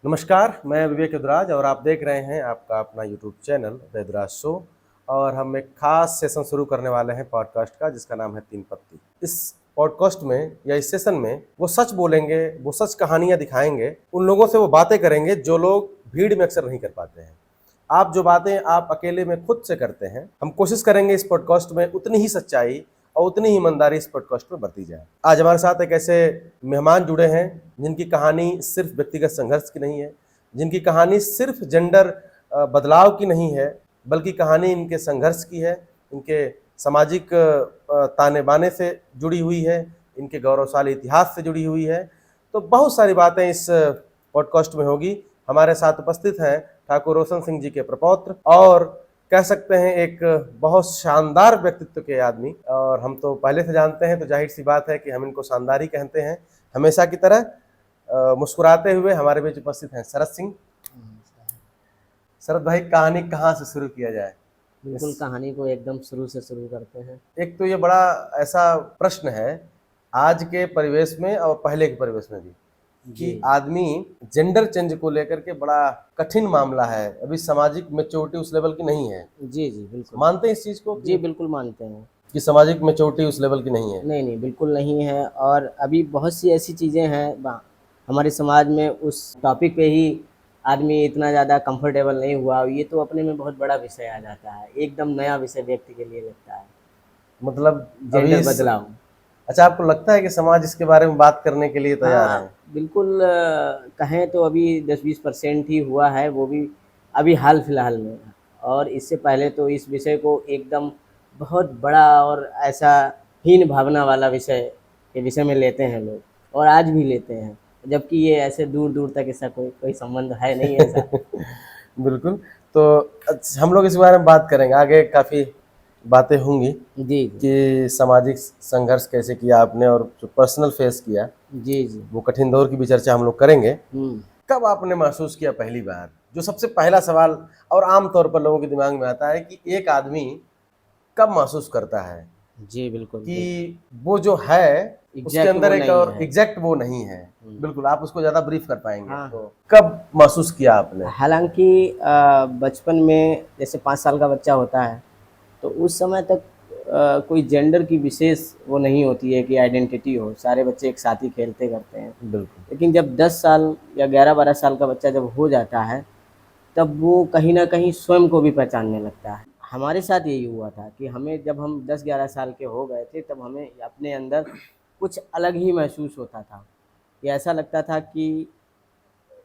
नमस्कार, मैं विवेक युद्धराज और आप देख रहे हैं आपका अपना यूट्यूब चैनल वेदराज शो। और हम एक खास सेशन शुरू करने वाले हैं पॉडकास्ट का, जिसका नाम है तीन पत्ती। इस पॉडकास्ट में या इस सेशन में वो सच बोलेंगे, वो सच कहानियां दिखाएंगे, उन लोगों से वो बातें करेंगे जो लोग भीड़ में अक्सर नहीं कर पाते हैं। आप जो बातें आप अकेले में खुद से करते हैं, हम कोशिश करेंगे इस पॉडकास्ट में उतनी ही सच्चाई और उतनी ही ईमानदारी इस पॉडकास्ट में बरती जाए। आज हमारे साथ एक ऐसे मेहमान जुड़े हैं जिनकी कहानी सिर्फ व्यक्तिगत संघर्ष की नहीं है, जिनकी कहानी सिर्फ जेंडर बदलाव की नहीं है, बल्कि कहानी इनके संघर्ष की है, इनके सामाजिक ताने बाने से जुड़ी हुई है, इनके गौरवशाली इतिहास से जुड़ी हुई है। तो बहुत सारी बातें इस पॉडकास्ट में होगी। हमारे साथ उपस्थित हैं ठाकुर रोशन सिंह जी के प्रपौत्र और कह सकते हैं एक बहुत शानदार व्यक्तित्व के आदमी, और हम तो पहले से जानते हैं तो जाहिर सी बात है कि हम इनको शानदार ही कहते हैं। हमेशा की तरह मुस्कुराते हुए हमारे बीच उपस्थित हैं शरद सिंह। शरद भाई, कहानी कहाँ से शुरू किया जाए? बिल्कुल, कहानी को एकदम शुरू से शुरू करते हैं। एक तो ये बड़ा ऐसा प्रश्न है आज के परिवेश में और पहले के परिवेश में भी, कि आदमी जेंडर चेंज को लेकर के बड़ा कठिन मामला है। अभी सामाजिक मैच्योरिटी उस लेवल की नहीं है। जी बिल्कुल मानते हैं इस चीज को? जी बिल्कुल मानते हैं। कि सामाजिक मैच्योरिटी उस लेवल की नहीं है। नहीं बिल्कुल नहीं है। और अभी बहुत सी ऐसी चीज़ें हैं हमारे समाज में, उस टॉपिक पे ही आदमी इतना ज़्यादा कंफर्टेबल नहीं हुआ। ये तो अपने में बहुत बड़ा विषय आ जाता है, एकदम नया विषय व्यक्ति के लिए लगता है, मतलब जेंडर बदलाव। अच्छा, आपको लगता है कि समाज इसके बारे में बात करने के लिए तैयार है? बिल्कुल। कहें तो अभी 10-20% ही हुआ है, वो भी अभी हाल फिलहाल में। और इससे पहले तो इस विषय को एकदम बहुत बड़ा और ऐसा हीन भावना वाला विषय के विषय में लेते हैं लोग, और आज भी लेते हैं, जबकि ये ऐसे दूर दूर तक इसका कोई संबंध है नहीं ऐसा। बिल्कुल। तो हम लोग इस बारे में बात करेंगे आगे, काफ़ी बातें होंगी जी कि सामाजिक संघर्ष कैसे किया आपने और जो पर्सनल फेस किया, जी वो कठिन दौर की भी चर्चा हम लोग करेंगे। कब आपने महसूस किया पहली बार, जो सबसे पहला सवाल और आम तौर पर लोगों के दिमाग में आता है, कि एक आदमी कब महसूस करता है जी बिल्कुल कि वो जो है उसके अंदर एक और एग्जैक्ट वो नहीं है? बिल्कुल, आप उसको ज्यादा ब्रीफ कर पाएंगे। हाँ। तो कब महसूस किया आपने? हालांकि बचपन में जैसे 5 साल का बच्चा होता है तो उस समय तक कोई जेंडर की विशेष वो नहीं होती है कि आइडेंटिटी हो, सारे बच्चे एक साथ ही खेलते करते हैं। बिल्कुल। लेकिन जब 10 साल या 11-12 साल का बच्चा जब हो जाता है, तब वो कहीं ना कहीं स्वयं को भी पहचानने लगता है। हमारे साथ यही हुआ था कि हमें जब हम 10-11 साल के हो गए थे, तब हमें अपने अंदर कुछ अलग ही महसूस होता था कि ऐसा लगता था कि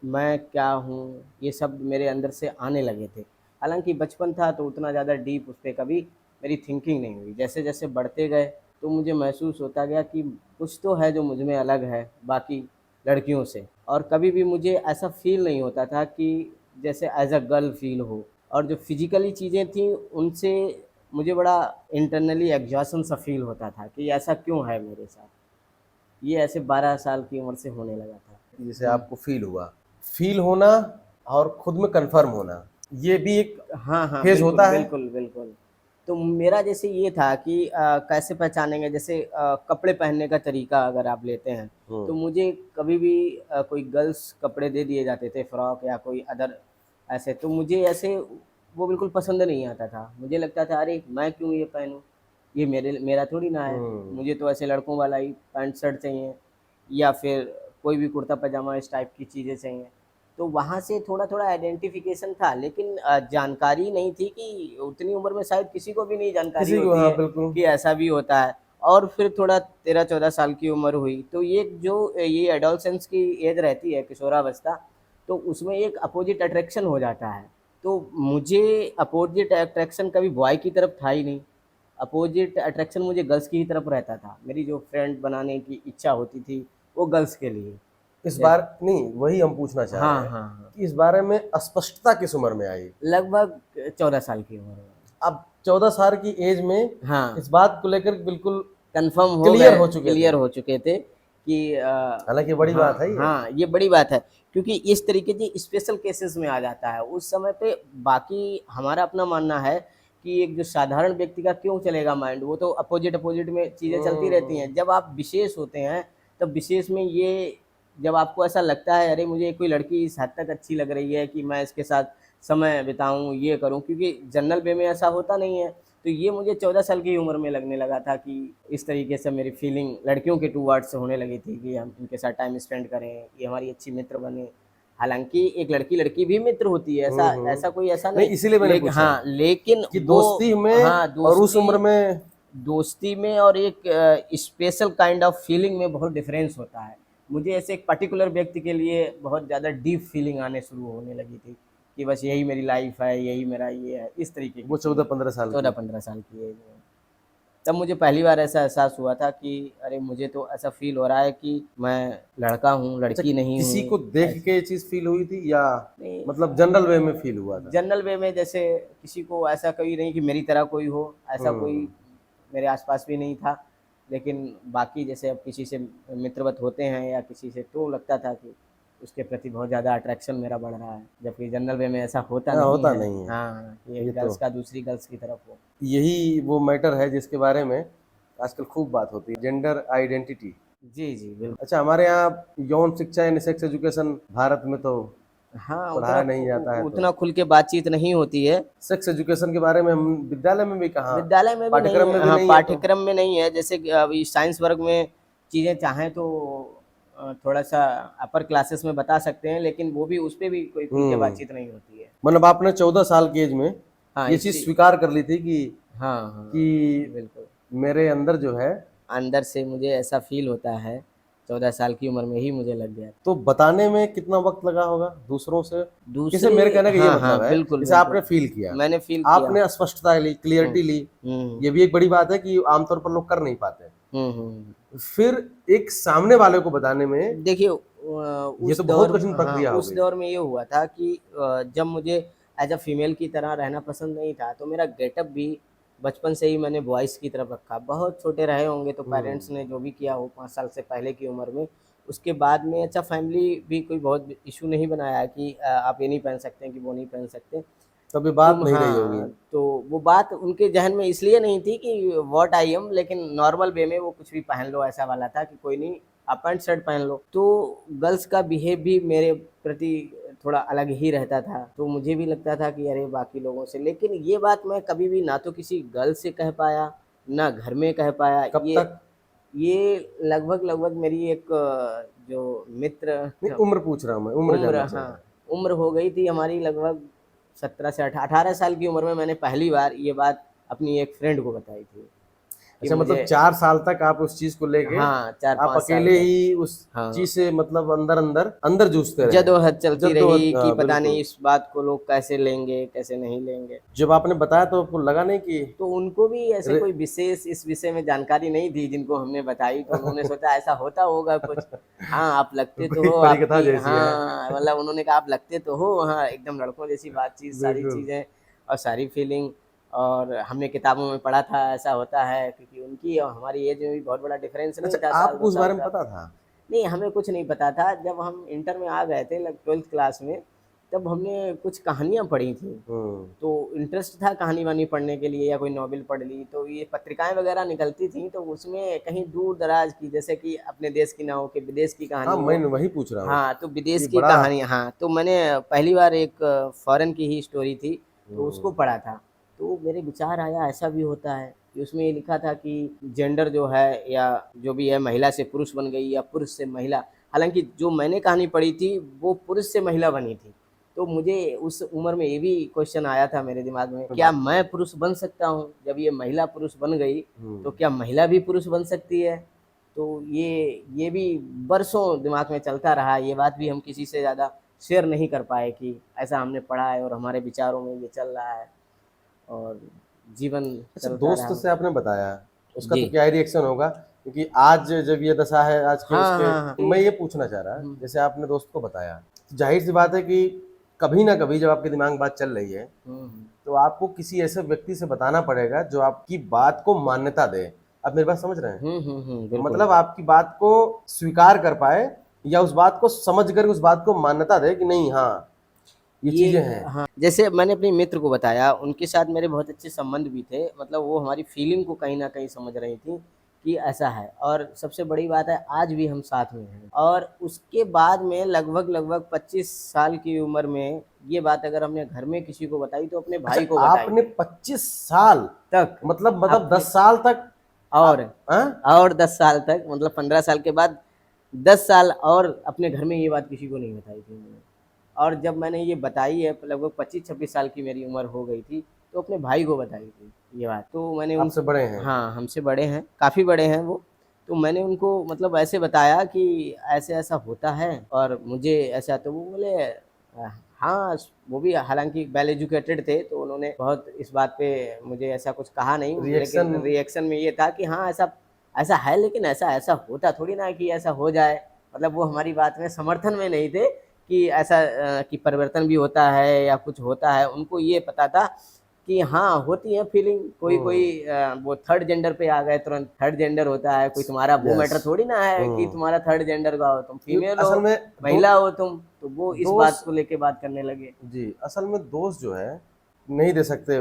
मैं क्या हूँ, ये शब्द मेरे अंदर से आने लगे थे। हालांकि बचपन था तो उतना ज़्यादा डीप उस पर कभी मेरी थिंकिंग नहीं हुई। जैसे जैसे बढ़ते गए तो मुझे महसूस होता गया कि कुछ तो है जो मुझ में अलग है बाकी लड़कियों से। और कभी भी मुझे ऐसा फील नहीं होता था कि जैसे एज अ गर्ल फील हो। और जो फिजिकली चीज़ें थी उनसे मुझे बड़ा इंटरनली एग्जॉशन सा फील होता था कि ऐसा क्यों है मेरे साथ। ये ऐसे 12 साल की उम्र से होने लगा था। जैसे आपको फील हुआ, फील होना और खुद में कंफर्म होना, ये भी एक हाँ फेज बिल्कुल होता है। बिल्कुल बिल्कुल। तो मेरा जैसे ये था कि कैसे पहचानेंगे, जैसे कपड़े पहनने का तरीका अगर आप लेते हैं तो मुझे कभी भी कोई गर्ल्स कपड़े दे दिए जाते थे, फ्रॉक या कोई अदर ऐसे, तो मुझे ऐसे वो बिल्कुल पसंद नहीं आता था। मुझे लगता था अरे मैं क्यों ये पहनूं, ये मेरा थोड़ी ना है। मुझे तो ऐसे लड़कों वाला ही पैंट शर्ट चाहिए, या फिर कोई भी कुर्ता पजामा इस टाइप की चीज़ें चाहिए। तो वहाँ से थोड़ा थोड़ा आइडेंटिफिकेशन था, लेकिन जानकारी नहीं थी कि उतनी उम्र में शायद किसी को भी नहीं जानकारी किसी को, होती हाँ है बिल्कुल। कि ऐसा भी होता है। और फिर थोड़ा 13-14 साल की उम्र हुई तो ये एडोलसेंस की एज रहती है, किशोरावस्था, तो उसमें एक अपोजिट अट्रैक्शन हो जाता है। तो मुझे अपोजिट अट्रैक्शन कभी बॉय की तरफ था ही नहीं। अपोजिट अट्रैक्शन मुझे गर्ल्स की ही तरफ रहता था। मेरी जो फ्रेंड बनाने की इच्छा होती थी वो गर्ल्स के लिए। इस बार नहीं, वही हम पूछना चाह रहे हैं हाँ कि इस बारे में स्पष्टता किस उम्र में आई? लगभग 14 साल की उम्र में। अब 14 साल की एज में हाँ इस बात को लेकर बिल्कुल कंफर्म हो क्लियर गए, हो चुके थे। क्लियर हो चुके थे कि हालांकि बड़ी बात है ये। हाँ ये बड़ी बात है, क्योंकि इस तरीके के स्पेशल केसेस में आ जाता है उस समय पे। बाकी हमारा अपना मानना है कि एक जो साधारण व्यक्ति का क्यों चलेगा माइंड, वो तो अपोजिट अपोजिट में चीज़ें चलती रहती हैं। जब आप विशेष होते हैं तब विशेष में ये जब आपको ऐसा लगता है अरे मुझे कोई लड़की इस हद तक अच्छी लग रही है कि मैं इसके साथ समय बिताऊं, ये करूं, क्योंकि जनरल वे में ऐसा होता नहीं है। तो ये मुझे 14 साल की उम्र में लगने लगा था कि इस तरीके से मेरी फीलिंग लड़कियों के टूवर्ड्स होने लगी थी कि हम इनके साथ टाइम स्पेंड करें, ये हमारी अच्छी मित्र बने। हालांकि एक लड़की लड़की भी मित्र होती है, ऐसा ऐसा कोई ऐसा नहीं, नहीं, इसीलिए मैंने लेकिन पूछा हाँ, लेकिन कि वो दोस्ती में हाँ और उस उम्र में। दोस्ती में और एक स्पेशल काइंड ऑफ फीलिंग में बहुत डिफरेंस होता है। मुझे ऐसे एक पर्टिकुलर व्यक्ति के लिए बहुत ज़्यादा डीप फीलिंग आने शुरू होने लगी थी कि बस यही मेरी लाइफ है, यही मेरा ये है, इस तरीके की वो 14-15 साल की। 14-15 साल की एज में तब मुझे पहली बार ऐसा एहसास हुआ था कि अरे मुझे तो ऐसा फील हो रहा है कि मैं लड़का हूँ, अच्छा, लड़की नहीं किसी हूँ। को देख के ये चीज फील हुई थी या नहीं, मतलब जनरल वे में फील हुआ था? जनरल वे में जैसे किसी को ऐसा कोई नहीं कि मेरी तरह कोई हो, ऐसा कोई हम्म। मेरे आसपास भी नहीं था। लेकिन बाकी जैसे अब किसी से मित्रवत होते हैं या किसी से, तो लगता था कि उसके प्रति बहुत ज़्यादा अट्रैक्शन मेरा बढ़ रहा है, जबकि जनरल वे में ऐसा होता हाँ, नहीं होता है। नहीं है। हाँ, कि ये एक गर्ल्स तो का दूसरी गर्ल्स की तरफ हो। यही वो मैटर है जिसके बारे में आजकल खूब बात होती है, जेंडर आइडेंटिटी। जी, जी, बिल्कुल। अच्छा, हमारे यहाँ यौन शिक्षा यानी सेक्स एजुकेशन भारत में तो हाँ, पढ़ाया नहीं जाता है, तो उतना खुल के बातचीत नहीं होती है। सेक्स एजुकेशन के बारे में हम विद्यालय में भी कहाँ, विद्यालय में भी नहीं पाठ्यक्रम में है, भी हाँ, नहीं है। तो पाठ्यक्रम में नहीं है। जैसे कि अभी साइंस वर्ग में चीज़ें चाहें तो थोड़ा-सा अपर क्लासेस में बता सकते हैं, लेकिन वो भी, उस पे भी कोई खुल के हम्म, बातचीत नहीं होती है। मतलब आपने 14 साल की एज में हाँ, ये चीज इसलिए स्वीकार कर ली थी कि हाँ, हाँ, कि बिल्कुल। मेरे अंदर जो है। अंदर से मुझे ऐसा फ़ील होता है, 14 साल की उम्र में ही मुझे लग गया। तो बताने में कितना वक्त लगा होगा दूसरों से? जैसे दूसरे मेरे कहने का ये हाँ, मतलब हाँ, है, बिल्कुल, जैसे आपने बिल्कुल। फील किया, मैंने फ़ील किया। आपने स्पष्टता ली, हुँ, क्लियरिटी ली। हुँ, ये भी एक बड़ी बात है कि आमतौर पर लोग कर नहीं पाते। हुँ, हुँ। फिर एक सामने वाले को बताने में देखिए ये उस तो बहुत दौर कठिन हाँ, प्रक्रिया हो उस गई। दौर में ये हुआ था कि जब मुझे एज़ अ फ़ीमेल की तरह रहना पसंद नहीं था, तो मेरा गेटअप भी बचपन से ही मैंने बॉयज़ की तरफ रखा। बहुत छोटे रहे होंगे तो पेरेंट्स ने जो भी किया हो 5 साल से पहले की उम्र में, उसके बाद में अच्छा फैमिली भी कोई बहुत इश्यू नहीं बनाया कि आप ये नहीं पहन सकते हैं, कि वो नहीं पहन सकते। तभी बात तुम नहीं रही होगी। हाँ, तो वो बात उनके ज़हन में इसलिए नहीं थी कि व्हाट आई एम, लेकिन नॉर्मल वे में वो कुछ भी पहन लो ऐसा वाला था कि कोई नहीं, आप पैंट शर्ट पहन लो। तो गर्ल्स का बिहेव भी मेरे प्रति थोड़ा अलग ही रहता था, तो मुझे भी लगता था कि अरे बाकी लोगों से, लेकिन ये बात मैं कभी भी ना तो किसी गर्ल से कह पाया, ना घर में कह पाया। कब तक? ये लगभग मेरी एक जो मित्र नहीं, उम्र पूछ रहा हूँ मैं, उम्र उम्र जानना चाह रहा हाँ, उम्र हो गई थी हमारी लगभग 17 से 18 साल की उम्र में मैंने पहली बार ये बात अपनी एक फ्रेंड को बताई थी कि अच्छा, मतलब मुझे 4 साल तक आप उस चीज को लेके हाँ, आप 4-5 साल अकेले तक ही उस हाँ, चीज से मतलब अंदर अंदर अंदर जूझते रहे। जद्दोजहद चलती रही जद्दोजहद, कि हाँ, पता बिल्कुल। नहीं इस बात को लोग कैसे लेंगे, कैसे नहीं लेंगे। जब आपने बताया तो आपको लगा नहीं कि तो उनको भी ऐसे रे... कोई विशेष इस विषय में जानकारी नहीं थी जिनको हमने बताई, तो उन्होंने सोचा ऐसा होता होगा कुछ। हाँ, आप लगते तो कोई हो, परी कथा आपकी जैसी है। हाँ, मतलब उन्होंने कहा आप लगते तो हो, हाँ, एकदम लड़कों जैसी बातचीत, सारी बिल्कुल। चीज़ें और सारी फीलिंग। और हमने किताबों में पढ़ा था ऐसा होता है, क्योंकि उनकी और हमारी एज में भी बहुत बड़ा डिफरेंस नहीं अच्छा, था, साल आपको 2 उस साल बारे में का। पता था? नहीं, हमें कुछ नहीं पता था। जब हम इंटर में आ गए थे, 12th क्लास में, तब हमने कुछ कहानियाँ पढ़ी थी। हम्म। तो इंटरेस्ट था कहानी-वहानी पढ़ने के लिए, या कोई नॉवेल पढ़ ली, तो ये पत्रिकाएँ वगैरह निकलती थीं, तो उसमें कहीं दूर-दराज की, जैसे कि अपने देश की ना हो कि विदेश की हाँ, कहानी मैं हो। वही पूछ रहा हूँ हाँ, तो विदेश कि की बड़ा। कहानी हाँ, तो मैंने पहली बार एक फ़ॉरेन की ही स्टोरी थी, तो उसको हम्म। पढ़ा था। तो मेरे विचार आया ऐसा भी होता है कि उसमें ये लिखा था कि जेंडर जो है, या जो भी है, महिला से पुरुष बन गई या पुरुष से महिला। हालाँकि जो मैंने कहानी पढ़ी थी, वो पुरुष से महिला बनी थी। तो मुझे उस उम्र में ये भी क्वेश्चन आया था मेरे दिमाग में, क्या बात मैं पुरुष बन सकता हूँ? जब ये महिला पुरुष बन गई, तो हम्म। क्या महिला भी पुरुष बन सकती है? तो ये भी बरसों दिमाग में चलता रहा। ये बात भी हम किसी से ज़्यादा शेयर नहीं कर पाए कि ऐसा हमने पढ़ा है और हमारे विचारों में ये चल रहा है, और जीवन अच्छा, चलता दोस्त रहा। से आपने बताया, उसका जी। तो क्या ही रिएक्शन होगा, क्योंकि आज जब ये दशा है आज के हाँ, उसके। हाँ, हाँ। मैं ये पूछना चाह रहा, हुँ, जैसे आपने दोस्त को बताया, जाहिर सी बात है कि कभी ना कभी जब आपके दिमाग में बात चल रही है, हुँ, हुँ। तो आपको किसी ऐसे व्यक्ति से बताना पड़ेगा जो आपकी बात को मान्यता दे। आप मेरी बात समझ रहे हैं? हुँ, हुँ, हुँ, बिल्कुल। मतलब आपकी बात को स्वीकार कर पाए, या उस बात को समझ कर उस बात को मान्यता दे कि नहीं, हाँ, ये चीजें हैं। हाँ, जैसे मैंने अपने मित्र को बताया, उनके साथ मेरे बहुत अच्छे संबंध भी थे। मतलब वो हमारी फीलिंग को कहीं न कहीं समझ रही थीं कि ऐसा है। और सबसे बड़ी बात है, आज भी हम साथ में हैं। और उसके बाद में लगभग 25 साल की उम्र में ये बात अगर हमने घर में किसी को बताई तो अपने भाई को अच्छा, बताई आपने 25 साल तक, मतलब अपने 10 साल तक और हाँ? और 10 साल तक, मतलब 15 साल के बाद 10 साल और अपने घर में ये बात किसी को नहीं बताई थी मैंने। और जब मैंने ये बताई है, लगभग 25-26 साल की मेरी उम्र हो गई थी, तो अपने भाई को बताई थी ये बात। तो मैंने आपसे बड़े हैं? हाँ, हमसे बड़े हैं, काफ़ी बड़े हैं वो। तो मैंने उनको मतलब ऐसे बताया कि ऐसे-ऐसा होता है और मुझे ऐसा, तो वो बोले हाँ, वो भी हालाँकि वेल एजुकेटेड थे, तो उन्होंने बहुत इस बात पे मुझे ऐसा कुछ कहा नहीं, रिएक्शन? लेकिन रिएक्शन में ये था कि हाँ, ऐसा ऐसा है, लेकिन ऐसा होता थोड़ी ना है कि ऐसा हो जाए। मतलब वो हमारी बात में समर्थन में नहीं थे कि ऐसा कि परिवर्तन भी होता है या कुछ होता है। उनको ये पता था कि हाँ, होती है फीलिंग, कोई वो थर्ड जेंडर पे आ गए तुरंत। थर्ड जेंडर होता है, कोई तुम्हारा वो यस। मैटर थोड़ी ना है कि तुम्हारा थर्ड जेंडर का हो, तुम फीमेल हो, असल में महिला हो तुम, तो वो इस बात दोस्त को लेके बात करने लगे। जी, असल में दोस्त जो है नहीं दे सकते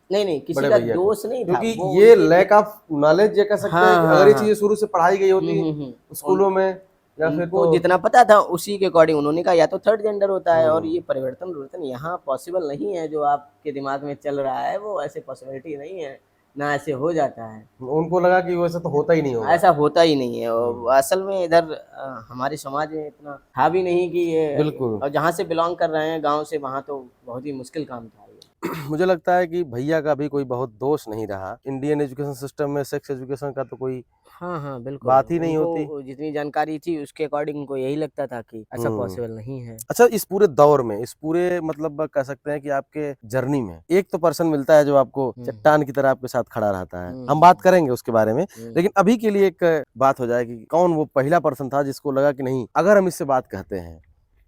नहीं, किसी बड़े का भैया को, दोष नहीं था, क्योंकि वो ये उनकी लैक ऑफ नॉलेज ये कह सकते हैं हाँ, कि अगर हाँ, ये हाँ। चीजें शुरू से पढ़ाई गई होती उन स्कूलों में या फिर उनको तो जितना पता था उसी के अकॉर्डिंग उन्होंने कहा या तो थर्ड जेंडर होता है, और हम्म, ये परिवर्तन यहाँ पॉसिबल नहीं है। जो आपके दिमाग में चल रहा है वो ऐसे पॉसिबिलिटी नहीं है, ना ऐसे हो जाता है। उनको लगा कि वैसा तो होता ही नहीं होगा। ऐसा होता ही नहीं है। और असल में इधर हमारे समाज में इतना था भी नहीं कि ये, बिल्कुल। और जहाँ से बिलोंग कर रहे हैं गांव से, वहाँ तो बहुत ही मुश्किल काम था ये। मुझे लगता है कि भैया का भी कोई बहुत दोष नहीं रहा। इंडियन एजुकेशन सिस्टम में सेक्स एजुकेशन का तो कोई हाँ, बिल्कुल। बात ही नहीं होती। उनको जितनी जानकारी थी उसके अकॉर्डिंग उनको यही लगता था कि ऐसा हम्म। पॉसिबल नहीं है। अच्छा, इस पूरे दौर में, इस पूरे मतलब कह सकते हैं कि आपके जर्नी में एक तो पर्सन मिलता है जो आपको चट्टान की तरह आपके साथ खड़ा रहता है। हम बात करेंगे उसके बारे में, लेकिन अभी के लिए एक बात हो जाए कि कौन वो पहला पर्सन था जिसको लगा कि नहीं, अगर हम इससे बात कहते हैं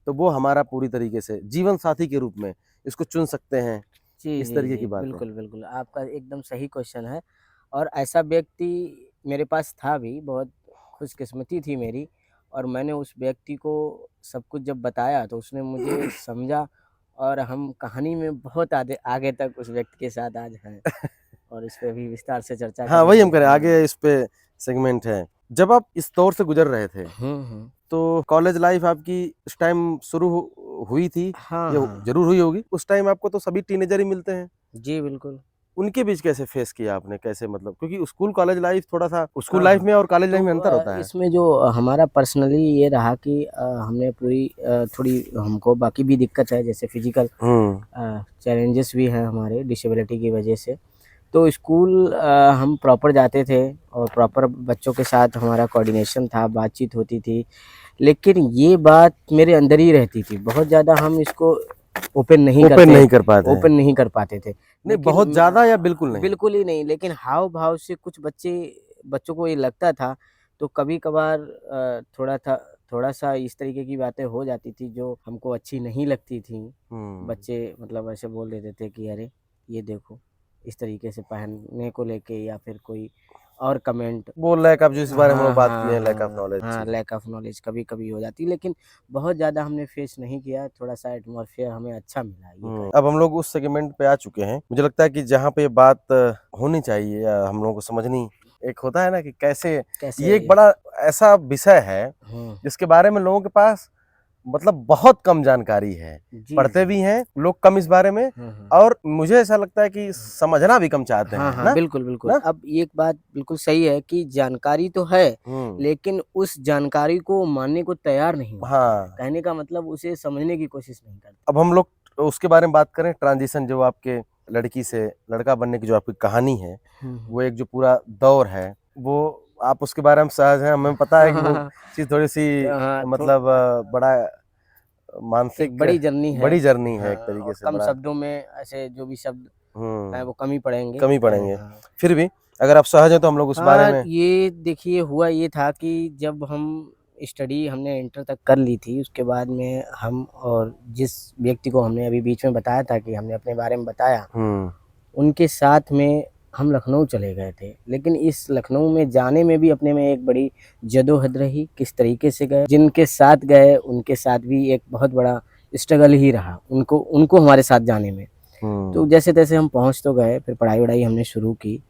तो वो हमारा पूरी तरीके से जीवन साथी के रूप में इसको चुन सकते हैं, इस तरीके की बातें। बिल्कुल, आपका एकदम सही क्वेश्चन है। और ऐसा व्यक्ति मेरे पास था भी, बहुत खुशकिस्मती थी मेरी। और मैंने उस व्यक्ति को सब कुछ जब बताया तो उसने मुझे समझा, और हम कहानी में बहुत आगे आगे तक उस व्यक्ति के साथ आज हैं, और इस पे भी विस्तार से चर्चा हाँ, वही हम करेंगे। करें आगे, इस पे सेगमेंट है। जब आप इस दौर से गुजर रहे थे हम्म। तो कॉलेज लाइफ आपकी उस टाइम शुरू हुई थी या हाँ। जरूर हुई होगी। उस टाइम आपको तो सभी टीनेजर ही मिलते हैं, जी बिल्कुल। उनके बीच कैसे फेस किया आपने, कैसे मतलब, क्योंकि स्कूल कॉलेज लाइफ थोड़ा सा, स्कूल हाँ, लाइफ में और कॉलेज लाइफ में तो अंतर होता है। इसमें जो हमारा पर्सनली ये रहा कि हमने पूरी थोड़ी, हमको बाकी भी दिक्कत है, जैसे फिजिकल चैलेंजेस भी हैं हमारे डिसेबिलिटी की वजह से। तो स्कूल हम प्रॉपर जाते थे, और प्रॉपर बच्चों के साथ हमारा कोऑर्डिनेशन था, बातचीत होती थी। लेकिन ये बात मेरे अंदर ही रहती थी, बहुत ज़्यादा हम इसको ओपन नहीं कर पाते थे। नहीं, लेकिन बहुत ज्यादा या बिल्कुल नहीं? बिल्कुल ही नहीं, लेकिन हाव भाव से कुछ बच्चों को ये लगता था। तो कभी कभार थोड़ा सा इस तरीके की बातें हो जाती थी जो हमको अच्छी नहीं लगती थी। बच्चे मतलब ऐसे बोल देते थे कि अरे ये देखो, इस तरीके से पहनने को लेके, या फिर कोई और कमेंट। बोल रहे आप, जो इस बारे में हम लोग हाँ, बात किए हैं, लैक ऑफ हाँ, नॉलेज हाँ, चीजें। लैक ऑफ नॉलेज कभी कभी हो जाती, लेकिन बहुत ज़्यादा हमने फेस नहीं किया। थोड़ा सा एटमॉस्फेयर हमें अच्छा मिला ये कहें। अब हम लोग उस सेगमेंट पे आ चुके हैं, मुझे लगता है कि जहाँ पे ये बात होनी चाहिए या हम लोगों को समझनी, एक होता है ना कि कैसे, कैसे ये एक बड़ा ऐसा विषय है हम्म, जिसके बारे में लोगों के पास मतलब बहुत कम जानकारी है। पढ़ते भी हैं लोग कम इस बारे में, हाँ, और मुझे ऐसा लगता है कि समझना भी कम चाहते हैं हाँ, ना। बिल्कुल। ना? अब एक बात बिल्कुल सही है कि जानकारी तो है, हम्म। लेकिन उस जानकारी को मानने को तैयार नहीं होते। हाँ, कहने का मतलब उसे समझने की कोशिश नहीं करते। अब हम लोग उसके बारे में बात करें, ट्रांजिशन जो आपके लड़की से लड़का बनने की जो आपकी कहानी है, वो एक जो पूरा दौर है, वो आप उसके बारे में सहज हैं, हमें पता है कि वो चीज़ थोड़ी सी हाँ, मतलब बड़ा एक मानसिक बड़ी जर्नी है है, एक तरीके और से, कम बड़ा शब्दों में ऐसे जो भी शब्द हैं वो कम ही पड़ेंगे। कमी पड़ेंगे। हाँ। फिर भी अगर आप सहज हैं तो हम लोग उस बारे हाँ, में। ये देखिए, हुआ ये था कि जब हम स्टडी हमने इंटर तक कर ली थी, उसके बाद में हम, और जिस व्यक्ति को हमने अभी बीच में बताया था कि हमने अपने बारे में बताया, उनके साथ में हम लखनऊ चले गए थे। लेकिन इस लखनऊ में जाने में भी अपने में एक बड़ी जदोजहद रही, किस तरीके से गए, जिनके साथ गए उनके साथ भी एक बहुत बड़ा स्ट्रगल ही रहा उनको हमारे साथ जाने में। तो जैसे तैसे हम पहुंच तो गए, फिर पढ़ाई वढ़ाई हमने शुरू की,